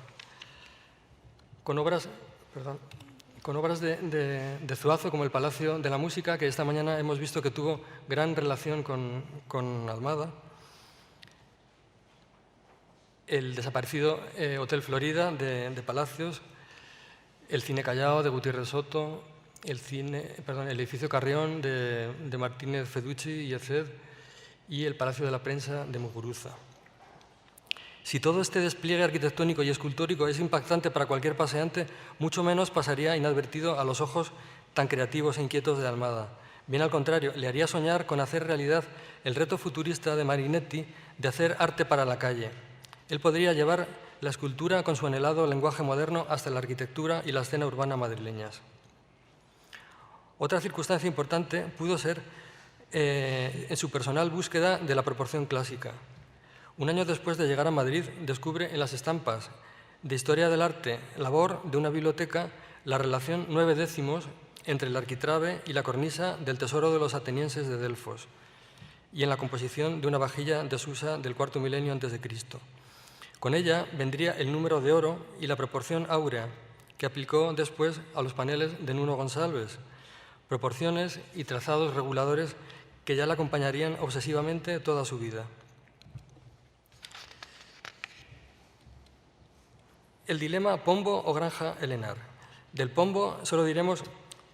Con obras de Zuazo, como el Palacio de la Música, que esta mañana hemos visto que tuvo gran relación con Almada. El desaparecido Hotel Florida de Palacios, el Cine Callao de Gutiérrez Soto, el edificio Carrión de Martínez Feducci y Eced, y el Palacio de la Prensa de Muguruza. Si todo este despliegue arquitectónico y escultórico es impactante para cualquier paseante, mucho menos pasaría inadvertido a los ojos tan creativos e inquietos de Almada. Bien al contrario, le haría soñar con hacer realidad el reto futurista de Marinetti de hacer arte para la calle. Él podría llevar la escultura con su anhelado lenguaje moderno hasta la arquitectura y la escena urbana madrileñas. Otra circunstancia importante pudo ser en su personal búsqueda de la proporción clásica. Un año después de llegar a Madrid, descubre en las estampas de Historia del Arte, labor de una biblioteca, la relación 9 décimos entre el arquitrabe y la cornisa del Tesoro de los atenienses de Delfos, y en la composición de una vajilla de Susa del cuarto milenio a.C. Con ella vendría el número de oro y la proporción áurea, que aplicó después a los paneles de Nuno Gonçalves, proporciones y trazados reguladores que ya la acompañarían obsesivamente toda su vida. El dilema Pombo o Granja Elenar. Del Pombo solo diremos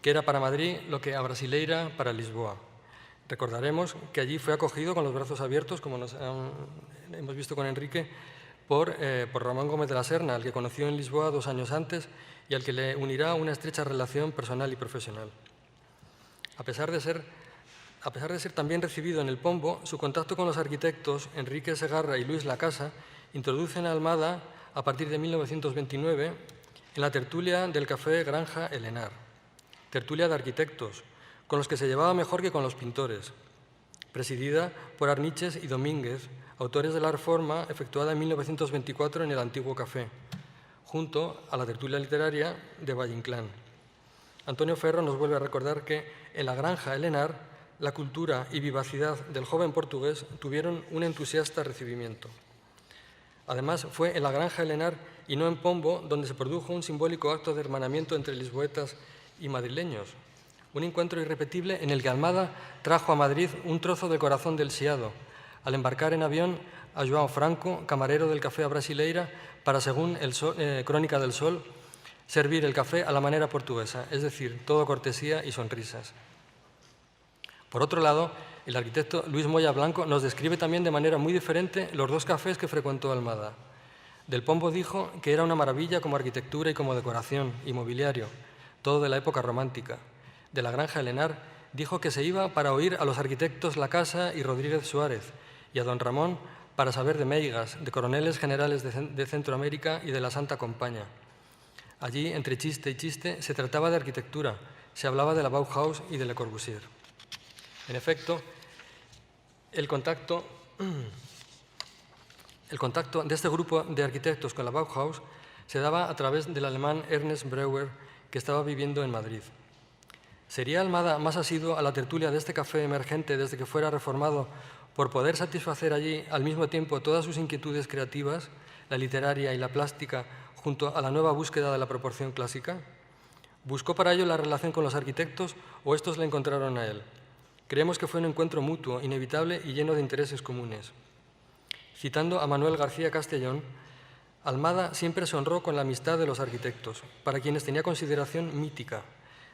que era para Madrid lo que a Brasileira para Lisboa. Recordaremos que allí fue acogido con los brazos abiertos, como hemos visto con Enrique, por Ramón Gómez de la Serna, al que conoció en Lisboa 2 años antes y al que le unirá una estrecha relación personal y profesional. A pesar de ser también recibido en el Pombo, su contacto con los arquitectos Enrique Segarra y Luis Lacasa introducen a Almada a partir de 1929 en la tertulia del Café Granja Elenar, tertulia de arquitectos, con los que se llevaba mejor que con los pintores, presidida por Arniches y Domínguez, autores de la reforma efectuada en 1924 en el antiguo café, junto a la tertulia literaria de Valle Inclán. Antonio Ferro nos vuelve a recordar que en la Granja Elenar la cultura y vivacidad del joven portugués tuvieron un entusiasta recibimiento. Además, fue en la Granja Elenar y no en Pombo donde se produjo un simbólico acto de hermanamiento entre lisboetas y madrileños, un encuentro irrepetible en el que Almada trajo a Madrid un trozo del corazón del Chiado, al embarcar en avión a João Franco, camarero del Café a Brasileira, para, según Crónica del Sol, servir el café a la manera portuguesa, es decir, todo cortesía y sonrisas. Por otro lado, el arquitecto Luis Moya Blanco nos describe también de manera muy diferente los 2 cafés que frecuentó Almada. Del Pombo dijo que era una maravilla como arquitectura y como decoración y mobiliario, todo de la época romántica. De la Granja Elenar dijo que se iba para oír a los arquitectos Lacasa y Rodríguez Suárez y a don Ramón para saber de meigas, de coroneles generales de Centroamérica y de la Santa Compaña. Allí, entre chiste y chiste, se trataba de arquitectura, se hablaba de la Bauhaus y de Le Corbusier. En efecto, el contacto de este grupo de arquitectos con la Bauhaus se daba a través del alemán Ernest Breuer, que estaba viviendo en Madrid. ¿Sería Almada más asiduo a la tertulia de este café emergente desde que fuera reformado por poder satisfacer allí al mismo tiempo todas sus inquietudes creativas, la literaria y la plástica, junto a la nueva búsqueda de la proporción clásica? ¿Buscó para ello la relación con los arquitectos o estos le encontraron a él? Creemos que fue un encuentro mutuo, inevitable y lleno de intereses comunes. Citando a Manuel García Castellón, Almada siempre se honró con la amistad de los arquitectos, para quienes tenía consideración mítica.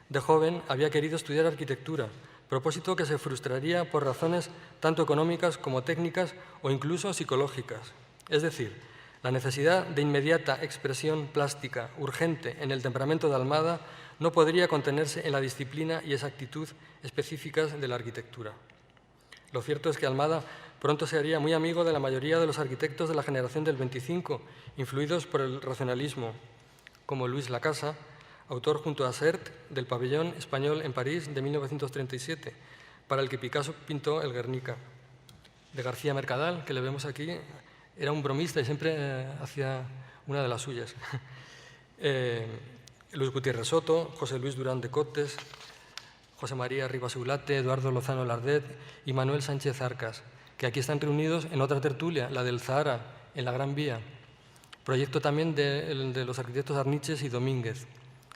De joven había querido estudiar arquitectura, propósito que se frustraría por razones tanto económicas como técnicas o incluso psicológicas. Es decir, la necesidad de inmediata expresión plástica urgente en el temperamento de Almada no podría contenerse en la disciplina y exactitud específicas de la arquitectura. Lo cierto es que Almada pronto se haría muy amigo de la mayoría de los arquitectos de la generación del 25, influidos por el racionalismo, como Luis Lacasa, autor junto a Sert del Pabellón Español en París de 1937, para el que Picasso pintó el Guernica. De García Mercadal, que le vemos aquí, era un bromista y siempre hacía una de las suyas. Luis Gutiérrez Soto, José Luis Durán de Cotes, José María Rivas Eulate, Eduardo Lozano Lardet y Manuel Sánchez Arcas, que aquí están reunidos en otra tertulia, la del Zahara, en la Gran Vía, proyecto también de los arquitectos Arniches y Domínguez.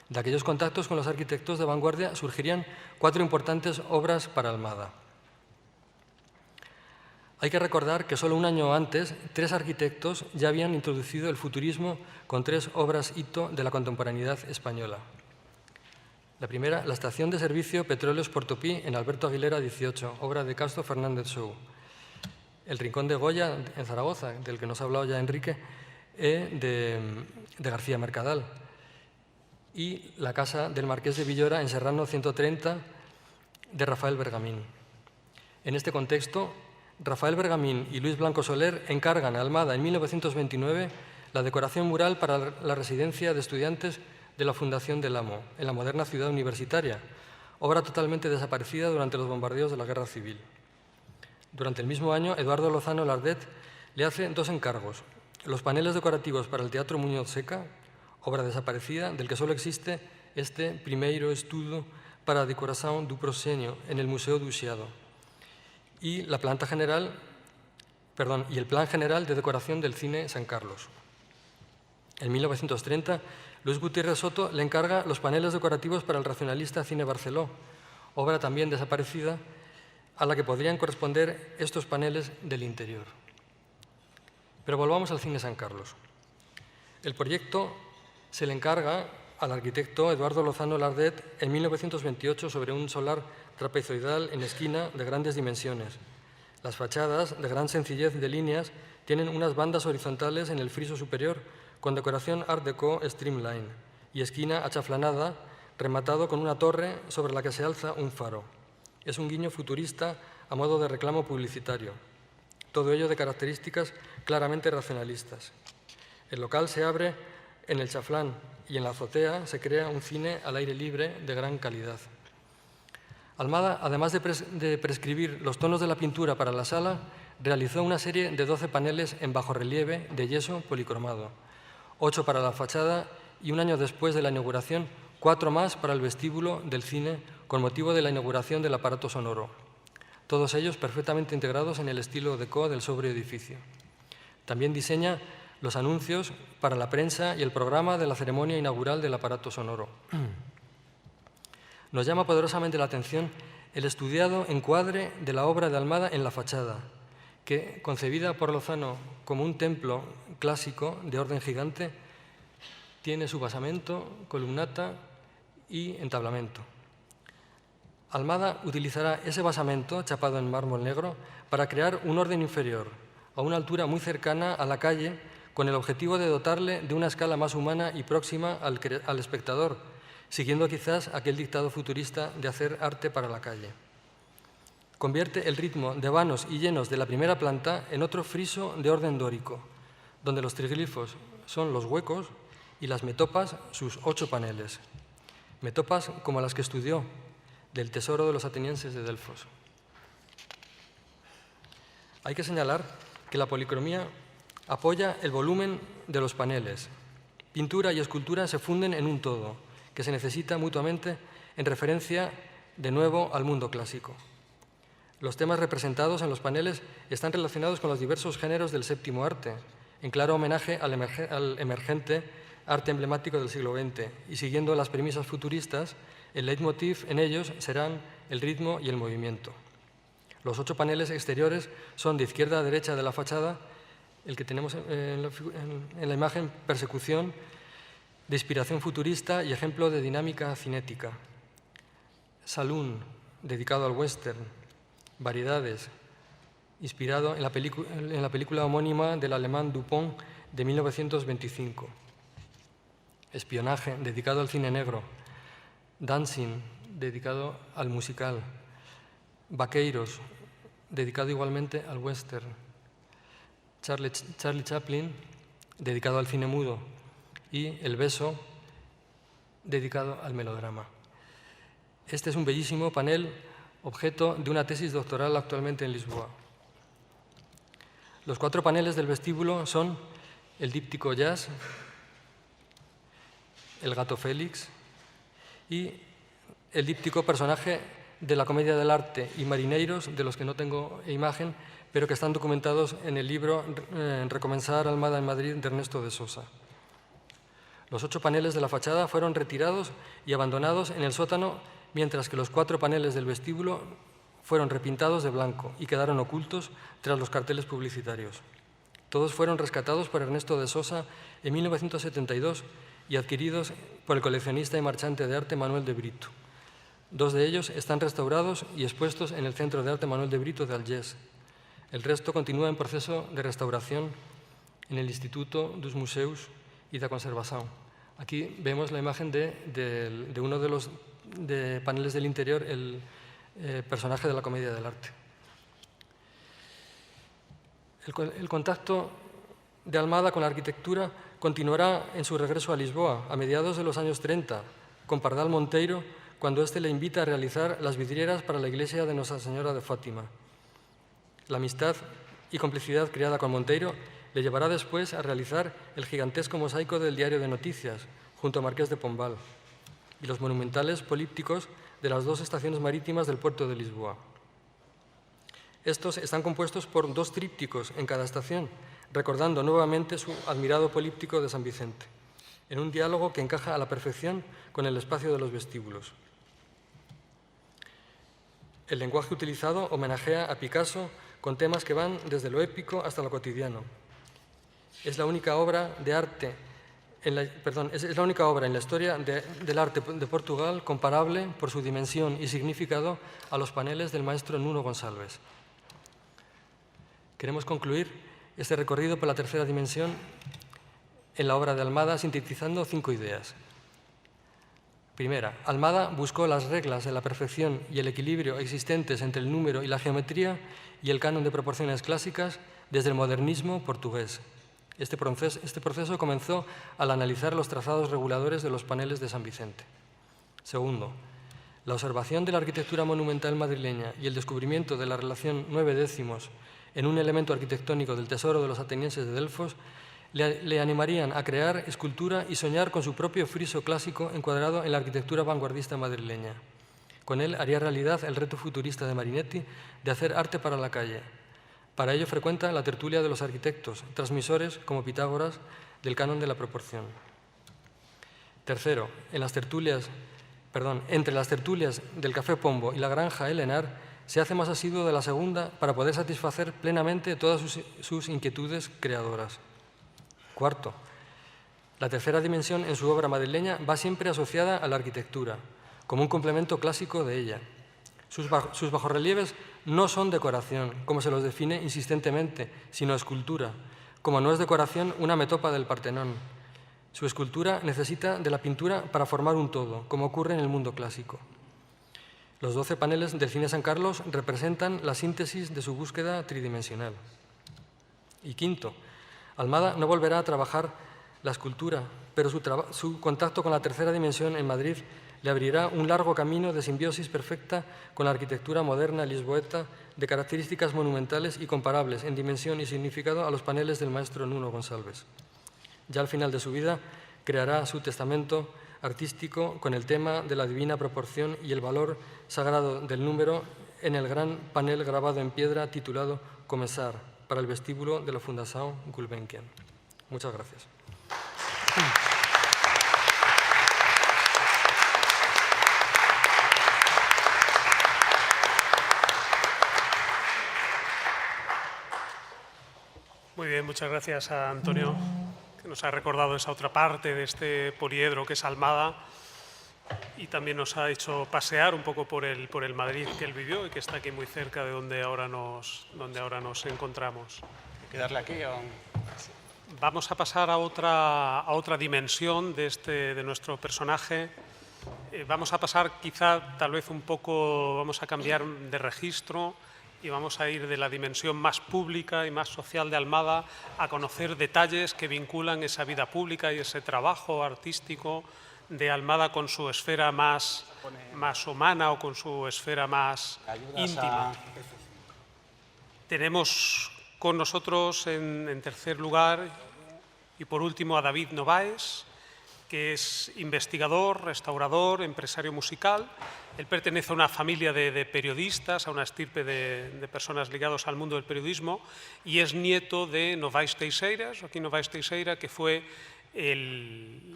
De aquellos contactos con los arquitectos de vanguardia surgirían 4 importantes obras para Almada. Hay que recordar que solo un año antes, 3 arquitectos ya habían introducido el futurismo con 3 obras hito de la contemporaneidad española. La primera, la estación de servicio Petróleos Portopí en Alberto Aguilera 18, obra de Castro Fernández Sou. El Rincón de Goya en Zaragoza, del que nos ha hablado ya Enrique, de García Mercadal. Y la casa del Marqués de Villora en Serrano 130 de Rafael Bergamín. En este contexto, Rafael Bergamín y Luis Blanco Soler encargan a Almada en 1929 la decoración mural para la residencia de estudiantes de la Fundación del Amo, en la moderna ciudad universitaria, obra totalmente desaparecida durante los bombardeos de la Guerra Civil. Durante el mismo año, Eduardo Lozano Lardet le hace 2 encargos: los paneles decorativos para el Teatro Muñoz Seca, obra desaparecida, del que solo existe este primeiro estudo para a decoración do proscenio en el Museo do Uxiado, y el plan general de decoración del Cine San Carlos. En 1930, Luis Gutiérrez Soto le encarga los paneles decorativos para el racionalista Cine Barceló, obra también desaparecida, a la que podrían corresponder estos paneles del interior. Pero volvamos al Cine San Carlos. El proyecto se le encarga al arquitecto Eduardo Lozano Lardet en 1928 sobre un solar trapezoidal en esquina de grandes dimensiones. Las fachadas, de gran sencillez de líneas, tienen unas bandas horizontales en el friso superior con decoración Art Deco Streamline y esquina achaflanada, rematado con una torre sobre la que se alza un faro. Es un guiño futurista a modo de reclamo publicitario. Todo ello de características claramente racionalistas. El local se abre en el chaflán y en la azotea se crea un cine al aire libre de gran calidad. Almada, además de prescribir los tonos de la pintura para la sala, realizó una serie de 12 paneles en bajorrelieve de yeso policromado, 8 para la fachada y un año después de la inauguración, 4 más para el vestíbulo del cine con motivo de la inauguración del aparato sonoro. Todos ellos perfectamente integrados en el estilo Deco del sobrio edificio. También diseña los anuncios para la prensa y el programa de la ceremonia inaugural del aparato sonoro. Nos llama poderosamente la atención el estudiado encuadre de la obra de Almada en la fachada, que, concebida por Lozano como un templo clásico de orden gigante, tiene su basamento, columnata y entablamento. Almada utilizará ese basamento, chapado en mármol negro, para crear un orden inferior, a una altura muy cercana a la calle, con el objetivo de dotarle de una escala más humana y próxima al espectador, siguiendo quizás aquel dictado futurista de hacer arte para la calle. Convierte el ritmo de vanos y llenos de la primera planta en otro friso de orden dórico, donde los triglifos son los huecos y las metopas sus 8 paneles. Metopas como las que estudió, del tesoro de los atenienses de Delfos. Hay que señalar que la policromía apoya el volumen de los paneles. Pintura y escultura se funden en un todo, que se necesita mutuamente en referencia, de nuevo, al mundo clásico. Los temas representados en los paneles están relacionados con los diversos géneros del séptimo arte, en claro homenaje al emergente arte emblemático del siglo XX, y siguiendo las premisas futuristas, el leitmotiv en ellos serán el ritmo y el movimiento. Los 8 paneles exteriores son de izquierda a derecha de la fachada, el que tenemos en la imagen, persecución, de inspiración futurista y ejemplo de dinámica cinética. Saloon, dedicado al western. Variedades, inspirado en la película homónima del alemán Dupont de 1925. Espionaje, dedicado al cine negro. Dancing, dedicado al musical. Vaqueiros, dedicado igualmente al western. Charlie Chaplin, dedicado al cine mudo. Y El beso, dedicado al melodrama. Este es un bellísimo panel, objeto de una tesis doctoral actualmente en Lisboa. Los 4 paneles del vestíbulo son el díptico jazz, el gato Félix y el díptico personaje de la comedia del arte y marineiros, de los que no tengo imagen, pero que están documentados en el libro Recomenzar Almada en Madrid de Ernesto de Sosa. Los 8 paneles de la fachada fueron retirados y abandonados en el sótano, mientras que los 4 paneles del vestíbulo fueron repintados de blanco y quedaron ocultos tras los carteles publicitarios. Todos fueron rescatados por Ernesto de Sosa en 1972 y adquiridos por el coleccionista y marchante de arte Manuel de Brito. 2 de ellos están restaurados y expuestos en el Centro de Arte Manuel de Brito de Algés. El resto continúa en proceso de restauración en el Instituto dos Museus y de Conservación. Aquí vemos la imagen de uno de los paneles del interior, el personaje de la comedia del arte. El contacto de Almada con la arquitectura continuará en su regreso a Lisboa a mediados de los años 30, con Pardal Monteiro, cuando éste le invita a realizar las vidrieras para la iglesia de Nuestra Señora de Fátima. La amistad y complicidad creada con Monteiro le llevará después a realizar el gigantesco mosaico del Diario de Noticias, junto a Marqués de Pombal, y los monumentales polípticos de las 2 estaciones marítimas del puerto de Lisboa. Estos están compuestos por 2 trípticos en cada estación, recordando nuevamente su admirado políptico de San Vicente, en un diálogo que encaja a la perfección con el espacio de los vestíbulos. El lenguaje utilizado homenajea a Picasso con temas que van desde lo épico hasta lo cotidiano. Es la única obra de arte es la única obra en la historia del arte de Portugal comparable por su dimensión y significado a los paneles del maestro Nuno Gonçalves. Queremos concluir este recorrido por la tercera dimensión en la obra de Almada sintetizando 5 ideas. Primera, Almada buscó las reglas de la perfección y el equilibrio existentes entre el número y la geometría y el canon de proporciones clásicas desde el modernismo portugués. Este proceso comenzó al analizar los trazados reguladores de los paneles de San Vicente. Segundo, la observación de la arquitectura monumental madrileña y el descubrimiento de la relación 9 décimos en un elemento arquitectónico del tesoro de los atenienses de Delfos le animarían a crear escultura y soñar con su propio friso clásico encuadrado en la arquitectura vanguardista madrileña. Con él haría realidad el reto futurista de Marinetti de hacer arte para la calle. Para ello frecuenta la tertulia de los arquitectos, transmisores como Pitágoras del canon de la proporción. Tercero, entre las tertulias del Café Pombo y la Granja Elenar se hace más asiduo de la segunda para poder satisfacer plenamente todas sus inquietudes creadoras. Cuarto, la tercera dimensión en su obra madrileña va siempre asociada a la arquitectura, como un complemento clásico de ella. Sus bajorrelieves no son decoración, como se los define insistentemente, sino escultura, como no es decoración una metopa del Partenón. Su escultura necesita de la pintura para formar un todo, como ocurre en el mundo clásico. Los 12 paneles del Cine San Carlos representan la síntesis de su búsqueda tridimensional. Y quinto, Almada no volverá a trabajar la escultura, pero su contacto con la tercera dimensión en Madrid le abrirá un largo camino de simbiosis perfecta con la arquitectura moderna lisboeta de características monumentales y comparables en dimensión y significado a los paneles del maestro Nuno Gonçalves. Ya al final de su vida creará su testamento artístico con el tema de la divina proporción y el valor sagrado del número en el gran panel grabado en piedra titulado Comenzar, para el vestíbulo de la Fundación Gulbenkian. Muchas gracias. Muy bien, muchas gracias a Antonio, que nos ha recordado esa otra parte de este poliedro que es Almada. y también nos ha hecho pasear un poco por el Madrid que él vivió y que está aquí muy cerca de donde ahora nos encontramos. ¿Hay que darle aquí o...? Vamos a pasar a otra dimensión de nuestro personaje. Vamos a pasar quizá, tal vez un poco, vamos a cambiar de registro y vamos a ir de la dimensión más pública y más social de Almada a conocer detalles que vinculan esa vida pública y ese trabajo artístico de Almada con su esfera más humana o con su esfera más íntima. Tenemos con nosotros en tercer lugar y por último a David Novaes, que es investigador, restaurador, empresario musical. Él pertenece a una familia de periodistas, a una estirpe de personas ligadas al mundo del periodismo y es nieto de Novaes Teixeira, Joaquín Novaes Teixeira, que fue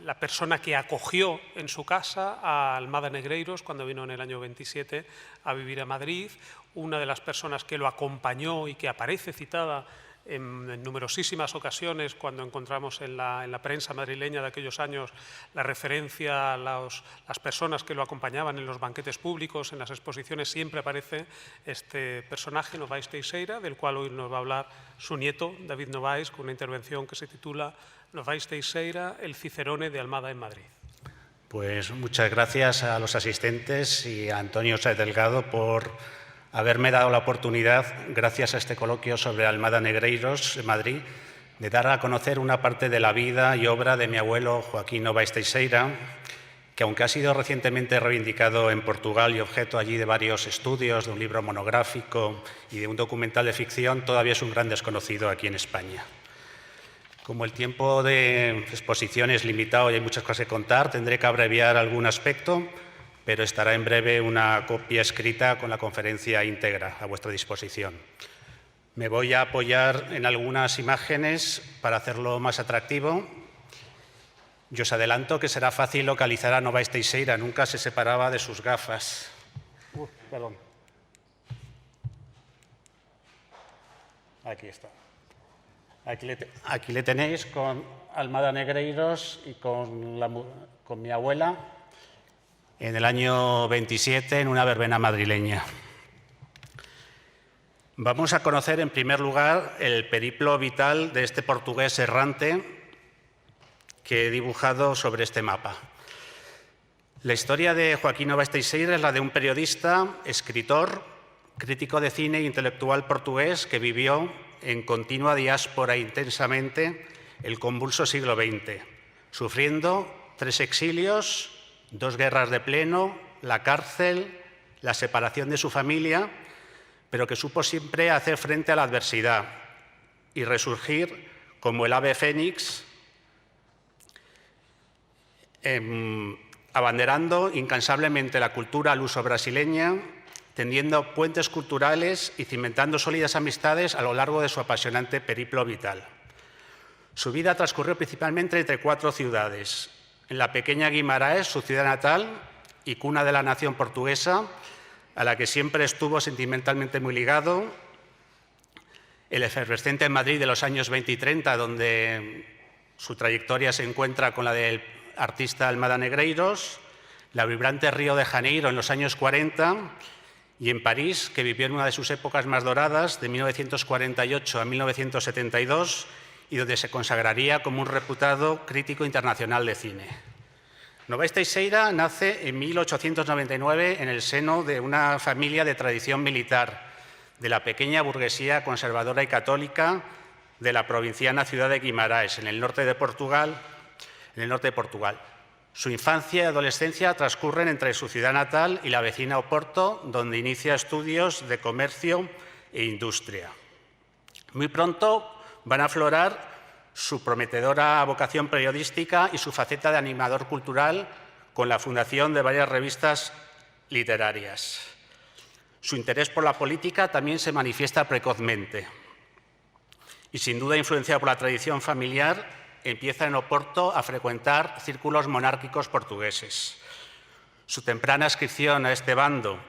la persona que acogió en su casa a Almada Negreiros cuando vino en el año 27 a vivir a Madrid, una de las personas que lo acompañó y que aparece citada en numerosísimas ocasiones cuando encontramos en la prensa madrileña de aquellos años la referencia a las personas que lo acompañaban en los banquetes públicos, en las exposiciones, siempre aparece este personaje, Novaes Teixeira, del cual hoy nos va a hablar su nieto, David Novaes, con una intervención que se titula Novaes Teixeira, el Cicerone de Almada en Madrid. Pues muchas gracias a los asistentes y a Antonio Sáez Delgado por haberme dado la oportunidad, gracias a este coloquio sobre Almada Negreiros en Madrid, de dar a conocer una parte de la vida y obra de mi abuelo Joaquín Novaes Teixeira, que aunque ha sido recientemente reivindicado en Portugal y objeto allí de varios estudios, de un libro monográfico y de un documental de ficción, todavía es un gran desconocido aquí en España. Como el tiempo de exposición es limitado y hay muchas cosas que contar, tendré que abreviar algún aspecto, pero estará en breve una copia escrita con la conferencia íntegra a vuestra disposición. Me voy a apoyar en algunas imágenes para hacerlo más atractivo. Yo os adelanto que será fácil localizar a Novaes Teixeira, nunca se separaba de sus gafas. Perdón. Aquí está. Aquí le tenéis con Almada Negreiros y con mi abuela en el año 27 en una verbena madrileña. Vamos a conocer en primer lugar el periplo vital de este portugués errante que he dibujado sobre este mapa. La historia de Joaquín Novaes Teixeira es la de un periodista, escritor, crítico de cine e intelectual portugués que vivió en continua diáspora intensamente el convulso siglo XX, sufriendo 3 exilios, 2 guerras de pleno, la cárcel, la separación de su familia, pero que supo siempre hacer frente a la adversidad y resurgir como el ave fénix, abanderando incansablemente la cultura luso-brasileña, tendiendo puentes culturales y cimentando sólidas amistades a lo largo de su apasionante periplo vital. Su vida transcurrió principalmente entre 4 ciudades. En la pequeña Guimarães, su ciudad natal y cuna de la nación portuguesa, a la que siempre estuvo sentimentalmente muy ligado, el efervescente Madrid de los años 20 y 30, donde su trayectoria se encuentra con la del artista Almada Negreiros, la vibrante Río de Janeiro en los años 40 y en París, que vivió en una de sus épocas más doradas, de 1948 a 1972, y donde se consagraría como un reputado crítico internacional de cine. Novaes Teixeira nace en 1899 en el seno de una familia de tradición militar, de la pequeña burguesía conservadora y católica de la provinciana ciudad de Guimarães, en el norte de Portugal. Su infancia y adolescencia transcurren entre su ciudad natal y la vecina Oporto, donde inicia estudios de comercio e industria. Muy pronto van a aflorar su prometedora vocación periodística y su faceta de animador cultural con la fundación de varias revistas literarias. Su interés por la política también se manifiesta precozmente y, sin duda influenciado por la tradición familiar, empieza en Oporto a frecuentar círculos monárquicos portugueses. Su temprana adscripción a este bando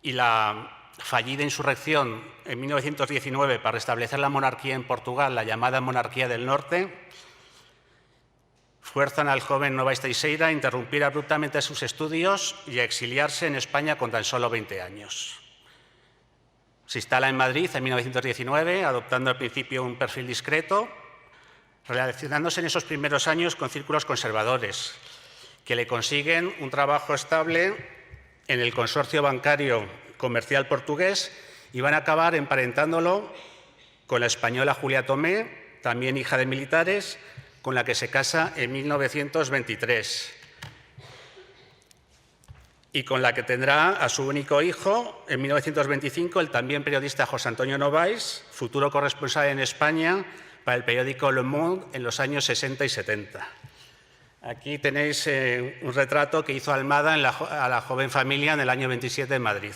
y la fallida insurrección en 1919 para restablecer la monarquía en Portugal, la llamada Monarquía del Norte, fuerzan al joven Novaes Teixeira a interrumpir abruptamente sus estudios y a exiliarse en España con tan solo 20 años. Se instala en Madrid en 1919, adoptando al principio un perfil discreto, relacionándose en esos primeros años con círculos conservadores, que le consiguen un trabajo estable en el consorcio bancario comercial portugués y van a acabar emparentándolo con la española Julia Tomé, también hija de militares, con la que se casa en 1923 y con la que tendrá a su único hijo en 1925, el también periodista José Antonio Novaes, futuro corresponsal en España para el periódico Le Monde en los años 60 y 70. Aquí tenéis un retrato que hizo Almada a la joven familia en el año 27 en Madrid.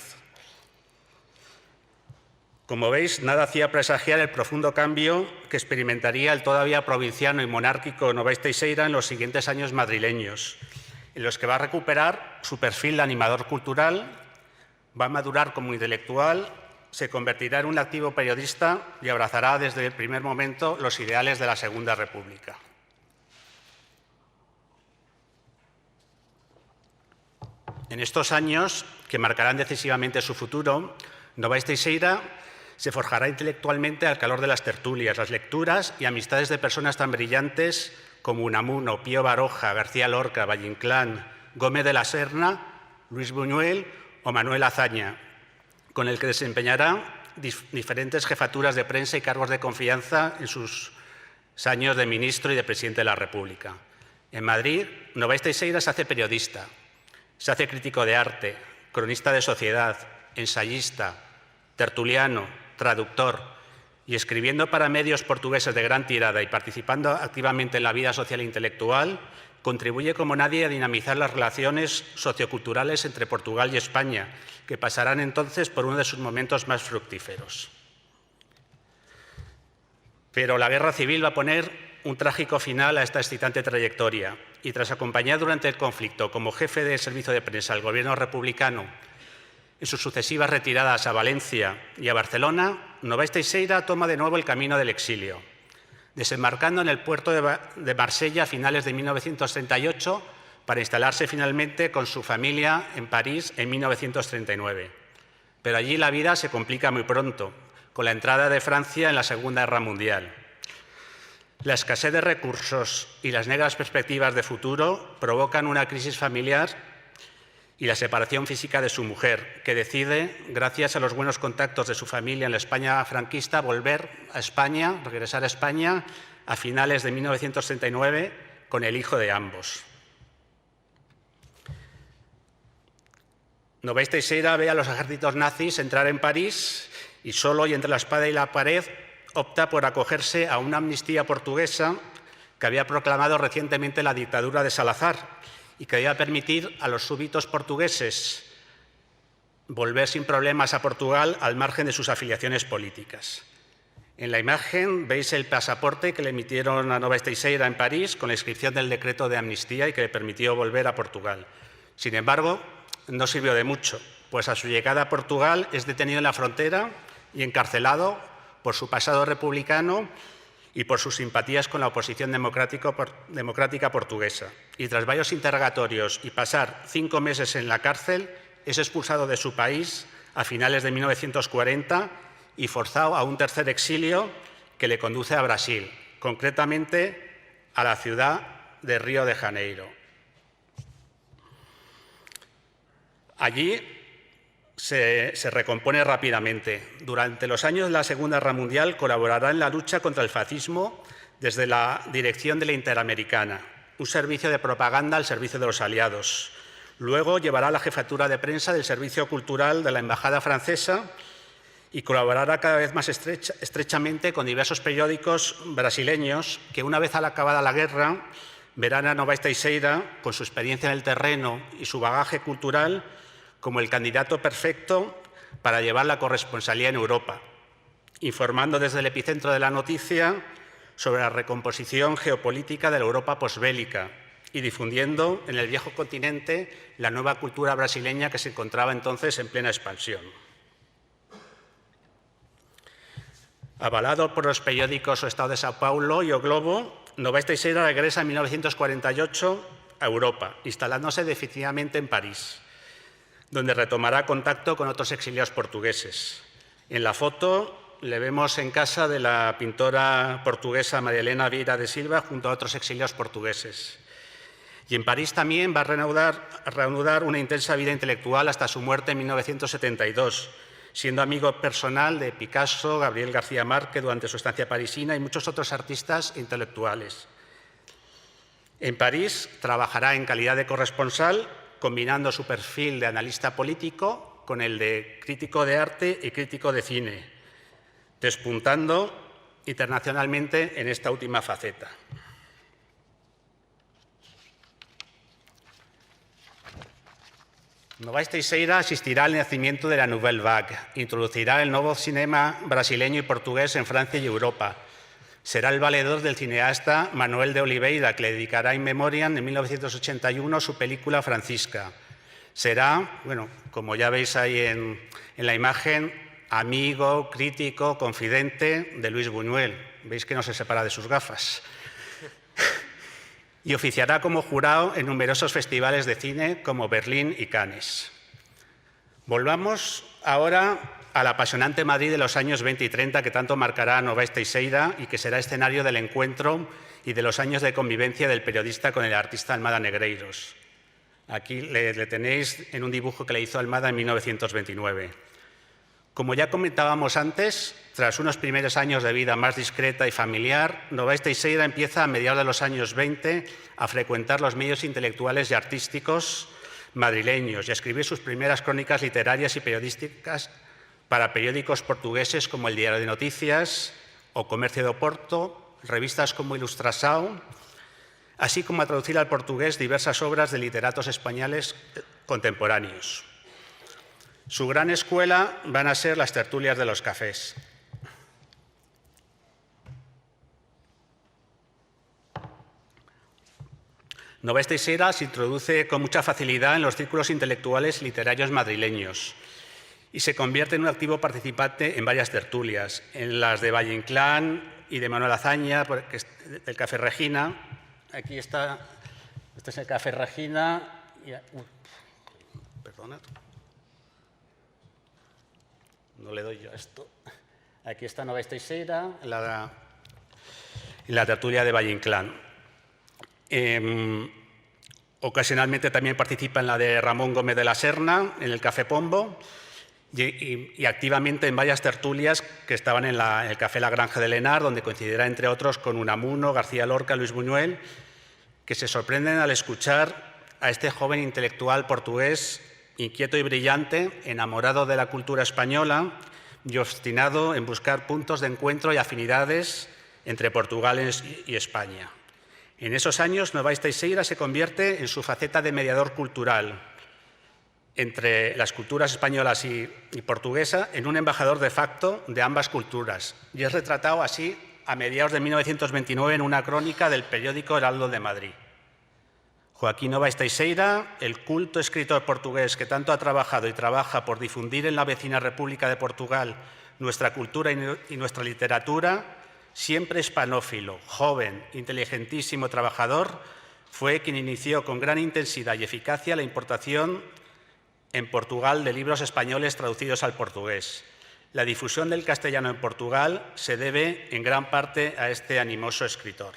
Como veis, nada hacía presagiar el profundo cambio que experimentaría el todavía provinciano y monárquico Novaes Teixeira en los siguientes años madrileños, en los que va a recuperar su perfil de animador cultural, va a madurar como intelectual, se convertirá en un activo periodista y abrazará desde el primer momento los ideales de la Segunda República. En estos años, que marcarán decisivamente su futuro, Novaes Teixeira se forjará intelectualmente al calor de las tertulias, las lecturas y amistades de personas tan brillantes como Unamuno, Pío Baroja, García Lorca, Valle Inclán, Gómez de la Serna, Luis Buñuel o Manuel Azaña, con el que desempeñará diferentes jefaturas de prensa y cargos de confianza en sus años de ministro y de presidente de la República. En Madrid, Novaes Teixeira se hace periodista, se hace crítico de arte, cronista de sociedad, ensayista, tertuliano, traductor, y escribiendo para medios portugueses de gran tirada y participando activamente en la vida social e intelectual, contribuye como nadie a dinamizar las relaciones socioculturales entre Portugal y España, que pasarán entonces por uno de sus momentos más fructíferos. Pero la guerra civil va a poner un trágico final a esta excitante trayectoria y tras acompañar durante el conflicto como jefe de servicio de prensa al gobierno republicano en sus sucesivas retiradas a Valencia y a Barcelona, Novaes Teixeira toma de nuevo el camino del exilio, desembarcando en el puerto de Marsella a finales de 1938 para instalarse finalmente con su familia en París en 1939. Pero allí la vida se complica muy pronto, con la entrada de Francia en la Segunda Guerra Mundial. La escasez de recursos y las negras perspectivas de futuro provocan una crisis familiar y la separación física de su mujer, que decide, gracias a los buenos contactos de su familia en la España franquista, volver a España, regresar a España a finales de 1939 con el hijo de ambos. Novaes Teixeira ve a los ejércitos nazis entrar en París y solo y entre la espada y la pared opta por acogerse a una amnistía portuguesa que había proclamado recientemente la dictadura de Salazar y que iba a permitir a los súbditos portugueses volver sin problemas a Portugal al margen de sus afiliaciones políticas. En la imagen veis el pasaporte que le emitieron a Novaes Teixeira en París con la inscripción del decreto de amnistía y que le permitió volver a Portugal. Sin embargo, no sirvió de mucho, pues a su llegada a Portugal es detenido en la frontera y encarcelado por su pasado republicano y por sus simpatías con la oposición democrática portuguesa. Y tras varios interrogatorios y pasar 5 meses en la cárcel, es expulsado de su país a finales de 1940 y forzado a un tercer exilio que le conduce a Brasil, concretamente a la ciudad de Río de Janeiro. Allí se recompone rápidamente. Durante los años de la Segunda Guerra Mundial colaborará en la lucha contra el fascismo desde la dirección de la Interamericana, un servicio de propaganda al servicio de los aliados. Luego llevará la jefatura de prensa del Servicio Cultural de la Embajada Francesa y colaborará cada vez más estrechamente con diversos periódicos brasileños que, una vez acabada la guerra, verán a Novaes Teixeira, con su experiencia en el terreno y su bagaje cultural, como el candidato perfecto para llevar la corresponsalía en Europa, informando desde el epicentro de la noticia sobre la recomposición geopolítica de la Europa posbélica y difundiendo en el viejo continente la nueva cultura brasileña que se encontraba entonces en plena expansión. Avalado por los periódicos O Estado de São Paulo y O Globo, Novaes Teixeira regresa en 1948 a Europa, instalándose definitivamente en París, donde retomará contacto con otros exiliados portugueses. En la foto le vemos en casa de la pintora portuguesa María Elena Vieira de Silva junto a otros exiliados portugueses. Y en París también va a reanudar una intensa vida intelectual hasta su muerte en 1972, siendo amigo personal de Picasso, Gabriel García Márquez durante su estancia parisina y muchos otros artistas e intelectuales. En París trabajará en calidad de corresponsal, combinando su perfil de analista político con el de crítico de arte y crítico de cine, despuntando internacionalmente en esta última faceta. Novaes Teixeira asistirá al nacimiento de la Nouvelle Vague, introducirá el nuevo cinema brasileño y portugués en Francia y Europa. Será el valedor del cineasta Manuel de Oliveira, que le dedicará in memoriam en 1981 su película Francisca. Será, bueno, como ya veis ahí en la imagen, amigo, crítico, confidente de Luis Buñuel. Veis que no se separa de sus gafas. Y oficiará como jurado en numerosos festivales de cine como Berlín y Cannes. Volvamos ahora al apasionante Madrid de los años 20 y 30 que tanto marcará a Novaes Teixeira y que será escenario del encuentro y de los años de convivencia del periodista con el artista Almada Negreiros. Aquí le tenéis en un dibujo que le hizo Almada en 1929. Como ya comentábamos antes, tras unos primeros años de vida más discreta y familiar, Novaes Teixeira empieza a mediados de los años 20 a frecuentar los medios intelectuales y artísticos madrileños y a escribir sus primeras crónicas literarias y periodísticas para periódicos portugueses como El Diario de Noticias o Comercio de Oporto, revistas como Ilustração, así como a traducir al portugués diversas obras de literatos españoles contemporáneos. Su gran escuela van a ser las tertulias de los cafés. Novaes Teixeira se introduce con mucha facilidad en los círculos intelectuales y literarios madrileños y se convierte en un activo participante en varias tertulias, en las de Valle Inclán y de Manuel Azaña, del Café Regina. Aquí está, este es el Café Regina. Perdona. No le doy yo a esto. Aquí está Novaes Teixeira, en la tertulia de Valle Inclán. Ocasionalmente también participa en la de Ramón Gómez de la Serna, en el Café Pombo, y activamente en varias tertulias que estaban en el Café La Granja de Lenar, donde coincidirá, entre otros, con Unamuno, García Lorca, Luis Buñuel, que se sorprenden al escuchar a este joven intelectual portugués inquieto y brillante, enamorado de la cultura española y obstinado en buscar puntos de encuentro y afinidades entre Portugal y España. En esos años, Novaes Teixeira se convierte en su faceta de mediador cultural entre las culturas españolas y portuguesa, en un embajador de facto de ambas culturas, y es retratado así a mediados de 1929 en una crónica del periódico Heraldo de Madrid. Joaquín Novaes Teixeira, el culto escritor portugués que tanto ha trabajado y trabaja por difundir en la vecina República de Portugal nuestra cultura y nuestra literatura, siempre hispanófilo, joven, inteligentísimo trabajador, fue quien inició con gran intensidad y eficacia la importación en Portugal de libros españoles traducidos al portugués. La difusión del castellano en Portugal se debe en gran parte a este animoso escritor.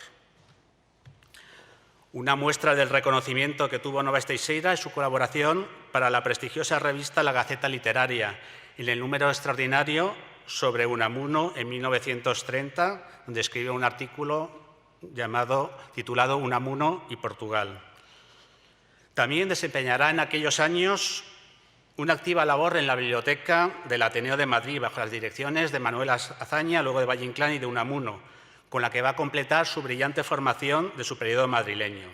Una muestra del reconocimiento que tuvo Novaes Teixeira es su colaboración para la prestigiosa revista La Gaceta Literaria, en el número extraordinario sobre Unamuno en 1930, donde escribió un artículo titulado Unamuno y Portugal. También desempeñará en aquellos años una activa labor en la biblioteca del Ateneo de Madrid, bajo las direcciones de Manuel Azaña, luego de Valle Inclán y de Unamuno, con la que va a completar su brillante formación de su periodo madrileño.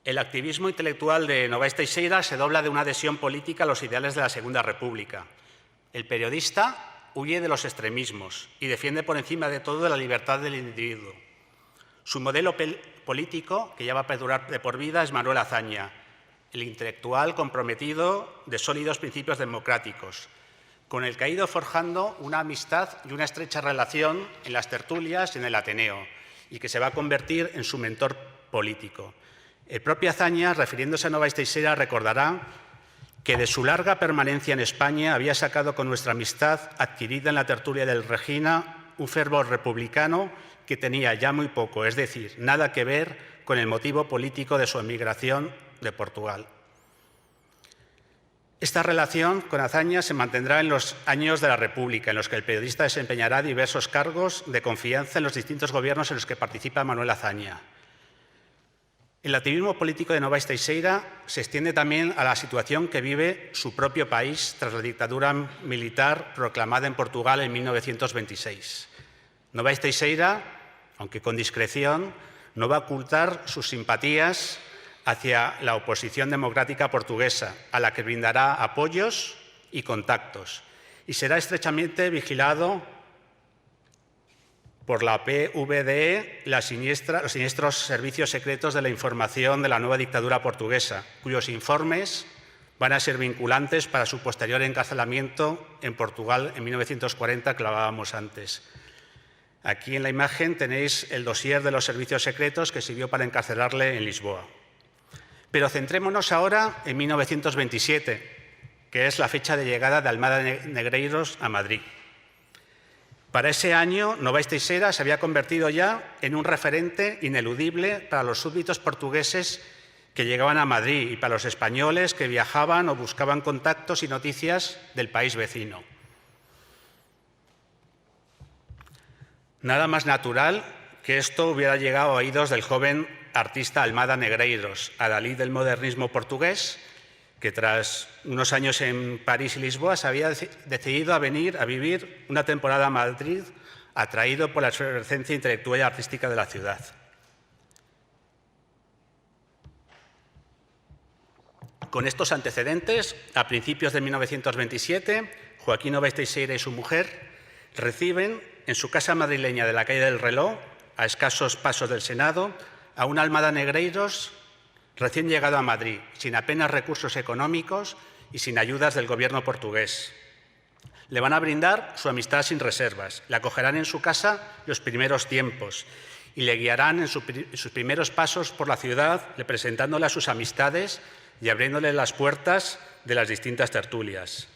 El activismo intelectual de Novaes Teixeira se dobla de una adhesión política a los ideales de la Segunda República. El periodista huye de los extremismos y defiende por encima de todo la libertad del individuo. Su modelo político, que ya va a perdurar de por vida, es Manuel Azaña, el intelectual comprometido de sólidos principios democráticos, con el que ha ido forjando una amistad y una estrecha relación en las tertulias y en el Ateneo, y que se va a convertir en su mentor político. El propio Azaña, refiriéndose a Novais Teixeira, recordará que de su larga permanencia en España había sacado con nuestra amistad adquirida en la tertulia del Regina un fervor republicano que tenía ya muy poco, es decir, nada que ver con el motivo político de su emigración de Portugal. Esta relación con Azaña se mantendrá en los años de la República, en los que el periodista desempeñará diversos cargos de confianza en los distintos gobiernos en los que participa Manuel Azaña. El activismo político de Novais Teixeira se extiende también a la situación que vive su propio país tras la dictadura militar proclamada en Portugal en 1926. Novais Teixeira, aunque con discreción, no va a ocultar sus simpatías hacia la oposición democrática portuguesa, a la que brindará apoyos y contactos, y será estrechamente vigilado por la PVDE, los siniestros servicios secretos de la información de la nueva dictadura portuguesa, cuyos informes van a ser vinculantes para su posterior encarcelamiento en Portugal en 1940, que lo hablábamos antes. Aquí en la imagen tenéis el dossier de los servicios secretos que sirvió para encarcelarle en Lisboa. Pero centrémonos ahora en 1927, que es la fecha de llegada de Almada Negreiros a Madrid. Para ese año, Novais Teixeira se había convertido ya en un referente ineludible para los súbditos portugueses que llegaban a Madrid y para los españoles que viajaban o buscaban contactos y noticias del país vecino. Nada más natural que esto hubiera llegado a oídos del joven artista Almada Negreiros, adalid del modernismo portugués, que tras unos años en París y Lisboa se había decidido a venir a vivir una temporada a Madrid, atraído por la efervescencia intelectual y artística de la ciudad. Con estos antecedentes, a principios de 1927, Joaquín Novais Teixeira y su mujer reciben en su casa madrileña de la calle del Reloj, a escasos pasos del Senado, a un Almada Negreiros recién llegado a Madrid, sin apenas recursos económicos y sin ayudas del gobierno portugués. Le van a brindar su amistad sin reservas, le acogerán en su casa los primeros tiempos y le guiarán en sus primeros pasos por la ciudad, presentándole a sus amistades y abriéndole las puertas de las distintas tertulias.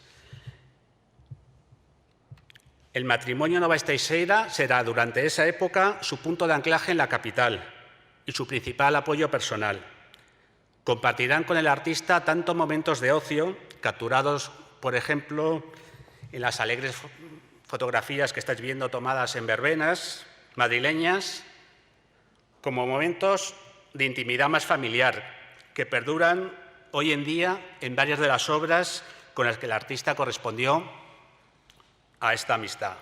El matrimonio Novais Teixeira será durante esa época su punto de anclaje en la capital y su principal apoyo personal. Compartirán con el artista tanto momentos de ocio, capturados, por ejemplo, en las alegres fotografías que estáis viendo tomadas en verbenas madrileñas, como momentos de intimidad más familiar, que perduran hoy en día en varias de las obras con las que el artista correspondió a esta amistad.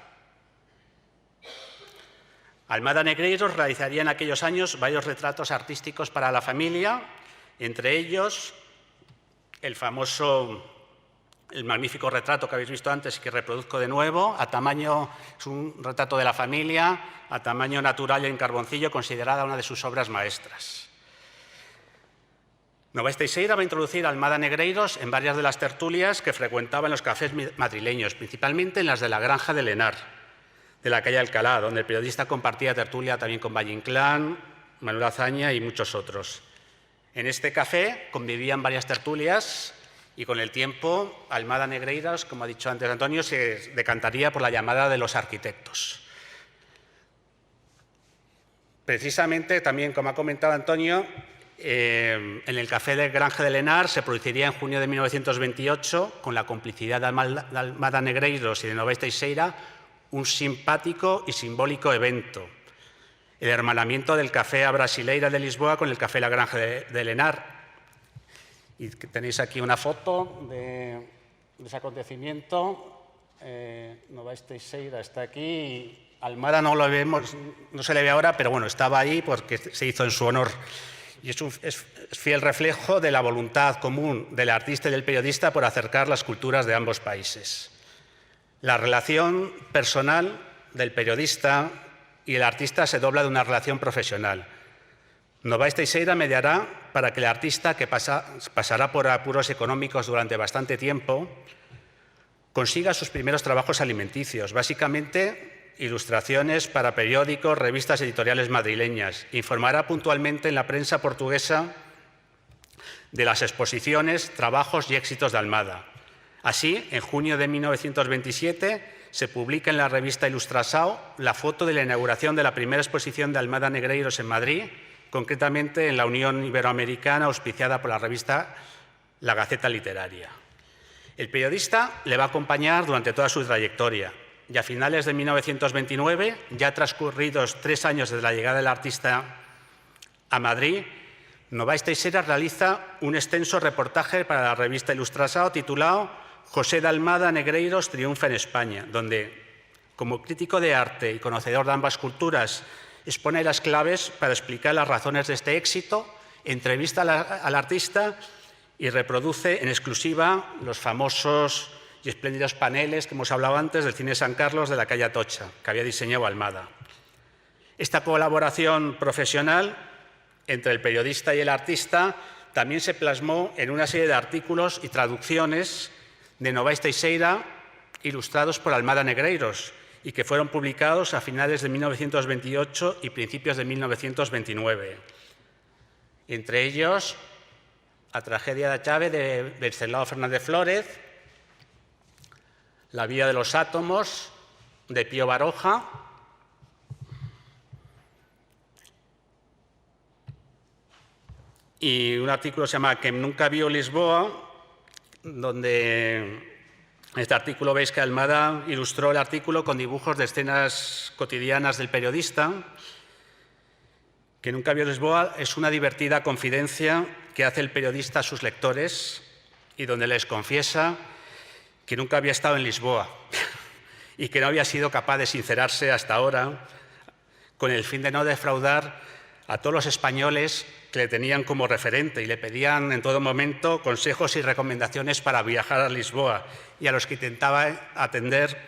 Almada Negreiros realizaría en aquellos años varios retratos artísticos para la familia, entre ellos el magnífico retrato que habéis visto antes y que reproduzco de nuevo, es un retrato de la familia, a tamaño natural y en carboncillo, considerada una de sus obras maestras. Novais Teixeira va a introducir a Almada Negreiros en varias de las tertulias que frecuentaba en los cafés madrileños, principalmente en las de la Granja del Henar, de la calle Alcalá, donde el periodista compartía tertulia también con Valle Inclán, Manuel Azaña y muchos otros. En este café convivían varias tertulias y con el tiempo Almada Negreiros, como ha dicho antes Antonio, se decantaría por la llamada de los arquitectos. Precisamente, también como ha comentado Antonio, en el café de Granja del Henar se produciría en junio de 1928, con la complicidad de Almada Negreiros y de Novais Teixeira, un simpático y simbólico evento: el hermanamiento del Café a Brasileira de Lisboa con el Café La Granja del Henar. Y tenéis aquí una foto de ese acontecimiento. Novais Teixeira está aquí. Almada no lo vemos, no se le ve ahora, pero bueno, estaba ahí porque se hizo en su honor. Y es fiel reflejo de la voluntad común del artista y del periodista por acercar las culturas de ambos países. La relación personal del periodista y el artista se dobla de una relación profesional. Novais Teixeira mediará para que el artista, que pasará por apuros económicos durante bastante tiempo, consiga sus primeros trabajos alimenticios, básicamente ilustraciones para periódicos, revistas editoriales madrileñas. Informará puntualmente en la prensa portuguesa de las exposiciones, trabajos y éxitos de Almada. Así, en junio de 1927, se publica en la revista Ilustrasao la foto de la inauguración de la primera exposición de Almada Negreiros en Madrid, concretamente en la Unión Iberoamericana, auspiciada por la revista La Gaceta Literaria. El periodista le va a acompañar durante toda su trayectoria y a finales de 1929, ya transcurridos 3 años desde la llegada del artista a Madrid, Novais Teixeira realiza un extenso reportaje para la revista Ilustrasao titulado José de Almada Negreiros triunfa en España, donde, como crítico de arte y conocedor de ambas culturas, expone las claves para explicar las razones de este éxito, entrevista al artista y reproduce en exclusiva los famosos y espléndidos paneles que hemos hablado antes del Cine San Carlos de la calle Atocha, que había diseñado Almada. Esta colaboración profesional entre el periodista y el artista también se plasmó en una serie de artículos y traducciones de Novais Teixeira ilustrados por Almada Negreiros y que fueron publicados a finales de 1928 y principios de 1929. Entre ellos, A tragedia da chave de Venceslao Fernández Flórez, La vía de los átomos de Pío Baroja, y un artículo se llama Que nunca vio Lisboa, donde en este artículo veis que Almada ilustró el artículo con dibujos de escenas cotidianas del periodista. Que nunca vio Lisboa es una divertida confidencia que hace el periodista a sus lectores y donde les confiesa que nunca había estado en Lisboa y que no había sido capaz de sincerarse hasta ahora con el fin de no defraudar a todos los españoles que le tenían como referente y le pedían en todo momento consejos y recomendaciones para viajar a Lisboa y a los que intentaba atender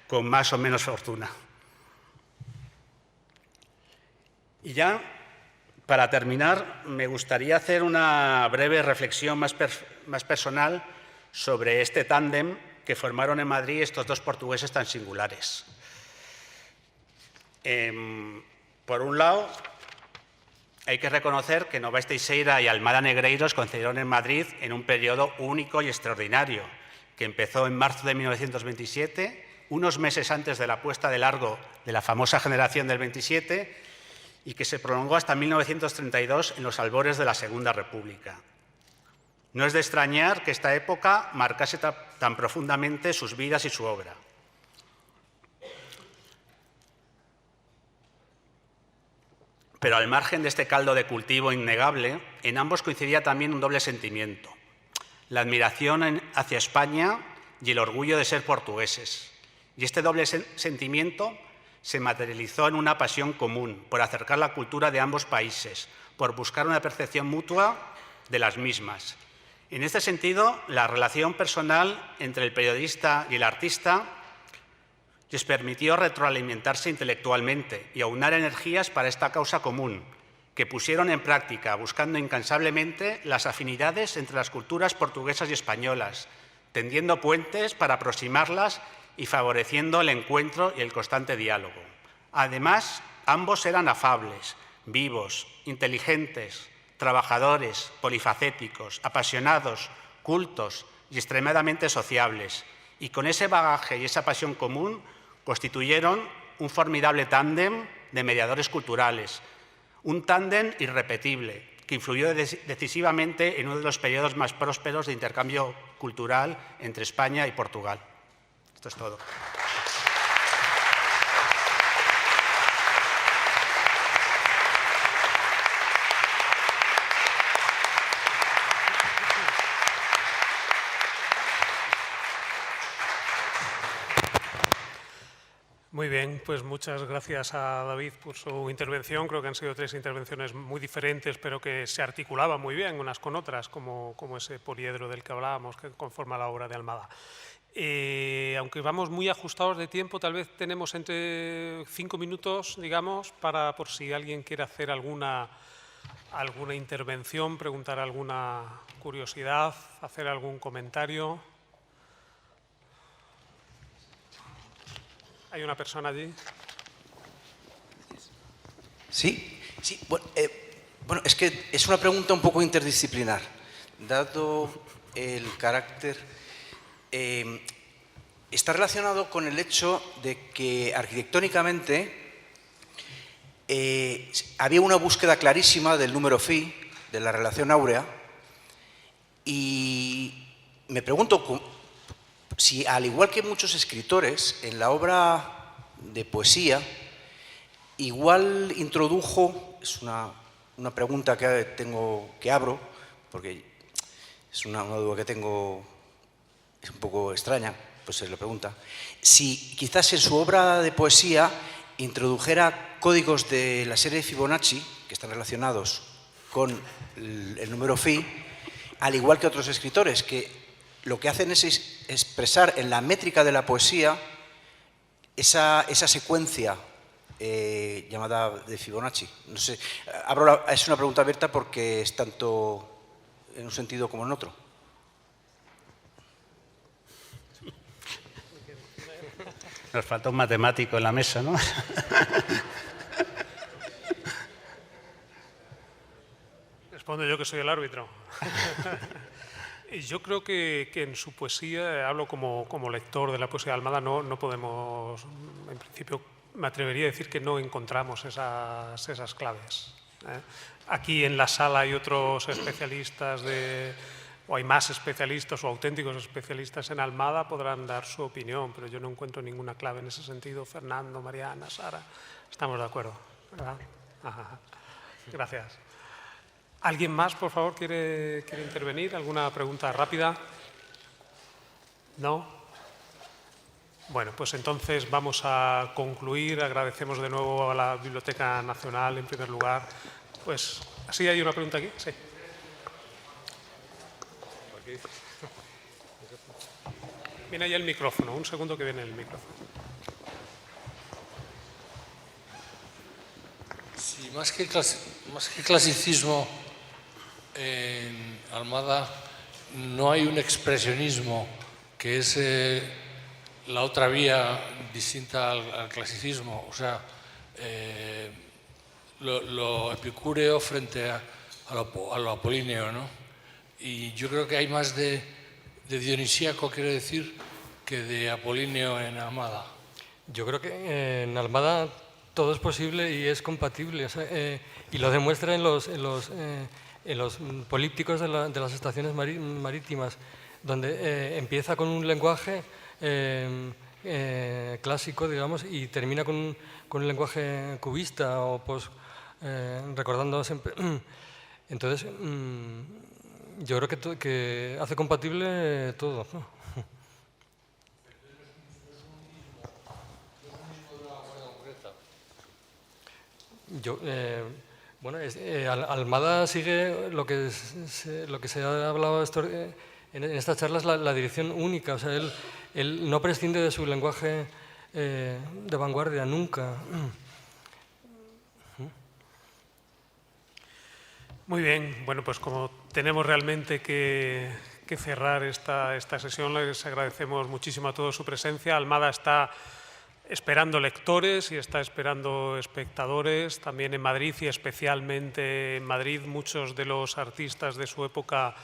con más o menos fortuna. Y ya, para terminar, me gustaría hacer una breve reflexión más personal sobre este tándem que formaron en Madrid estos dos portugueses tan singulares. Por un lado, hay que reconocer que Novais Teixeira y Almada Negreiros coincidieron en Madrid en un periodo único y extraordinario, que empezó en marzo de 1927, unos meses antes de la puesta de largo de la famosa generación del 27, y que se prolongó hasta 1932 en los albores de la Segunda República. No es de extrañar que esta época marcase tan profundamente sus vidas y su obra. Pero al margen de este caldo de cultivo innegable, en ambos coincidía también un doble sentimiento: la admiración hacia España y el orgullo de ser portugueses. Y este doble sentimiento se materializó en una pasión común por acercar la cultura de ambos países, por buscar una percepción mutua de las mismas. En este sentido, la relación personal entre el periodista y el artista les permitió retroalimentarse intelectualmente y aunar energías para esta causa común, que pusieron en práctica buscando incansablemente las afinidades entre las culturas portuguesas y españolas, tendiendo puentes para aproximarlas y favoreciendo el encuentro y el constante diálogo. Además, ambos eran afables, vivos, inteligentes, trabajadores, polifacéticos, apasionados, cultos y extremadamente sociables. Y con ese bagaje y esa pasión común constituyeron un formidable tándem de mediadores culturales, un tándem irrepetible que influyó decisivamente en uno de los periodos más prósperos de intercambio cultural entre España y Portugal. Esto es todo. Muy bien, pues muchas gracias a David por su intervención. Creo que han sido 3 intervenciones muy diferentes, pero que se articulaban muy bien unas con otras, como ese poliedro del que hablábamos, que conforma la obra de Almada. Aunque vamos muy ajustados de tiempo, tal vez tenemos entre 5 minutos, digamos, por si alguien quiere hacer alguna intervención, preguntar alguna curiosidad, hacer algún comentario. Hay una persona allí. Sí. Bueno, es que es una pregunta un poco interdisciplinar, dado el carácter. Está relacionado con el hecho de que arquitectónicamente había una búsqueda clarísima del número phi, de la relación áurea, y me pregunto si, al igual que muchos escritores, en la obra de poesía, igual introdujo, es una pregunta que abro, porque es una duda que tengo, es un poco extraña, pues se lo pregunta, si quizás en su obra de poesía introdujera códigos de la serie de Fibonacci, que están relacionados con el número phi, al igual que otros escritores, que lo que hacen es expresar en la métrica de la poesía esa secuencia llamada de Fibonacci. No sé, es una pregunta abierta porque es tanto en un sentido como en otro. Nos falta un matemático en la mesa, ¿no? Respondo yo, que soy el árbitro. Yo creo que en su poesía, hablo como lector de la poesía de Almada, no podemos, en principio me atrevería a decir que no encontramos esas claves. Aquí en la sala hay otros especialistas, o hay más especialistas o auténticos especialistas en Almada, podrán dar su opinión, pero yo no encuentro ninguna clave en ese sentido. Fernando, Mariana, Sara, estamos de acuerdo, ¿verdad? Ajá. Gracias. ¿Alguien más, por favor, quiere intervenir? ¿Alguna pregunta rápida? ¿No? Bueno, pues entonces vamos a concluir. Agradecemos de nuevo a la Biblioteca Nacional, en primer lugar. Pues, ¿sí hay una pregunta aquí? Sí. Viene ahí el micrófono. Un segundo que viene el micrófono. Sí, más que clasicismo en Almada no hay un expresionismo que es la otra vía distinta al clasicismo, o sea, lo epicúreo frente a lo apolíneo, ¿no? Y yo creo que hay más de dionisíaco, quiero decir, que de apolíneo en Almada. Yo creo que en Almada todo es posible y es compatible, o sea, y lo demuestra en los polípticos de las estaciones marítimas, donde empieza con un lenguaje clásico, digamos, y termina con un lenguaje cubista o recordando siempre. Entonces, yo creo que hace compatible todo, ¿no? Bueno, Almada sigue lo que se ha hablado en esta charla, es la dirección única. O sea, él no prescinde de su lenguaje de vanguardia, nunca. Muy bien. Bueno, pues como tenemos realmente que cerrar esta sesión, les agradecemos muchísimo a todos su presencia. Almada está esperando lectores y está esperando espectadores. También en Madrid, y especialmente en Madrid, muchos de los artistas de su época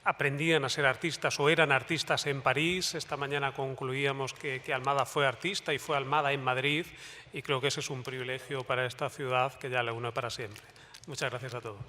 aprendían a ser artistas o eran artistas en París. Esta mañana concluíamos que Almada fue artista y fue Almada en Madrid, y creo que ese es un privilegio para esta ciudad que ya le une para siempre. Muchas gracias a todos.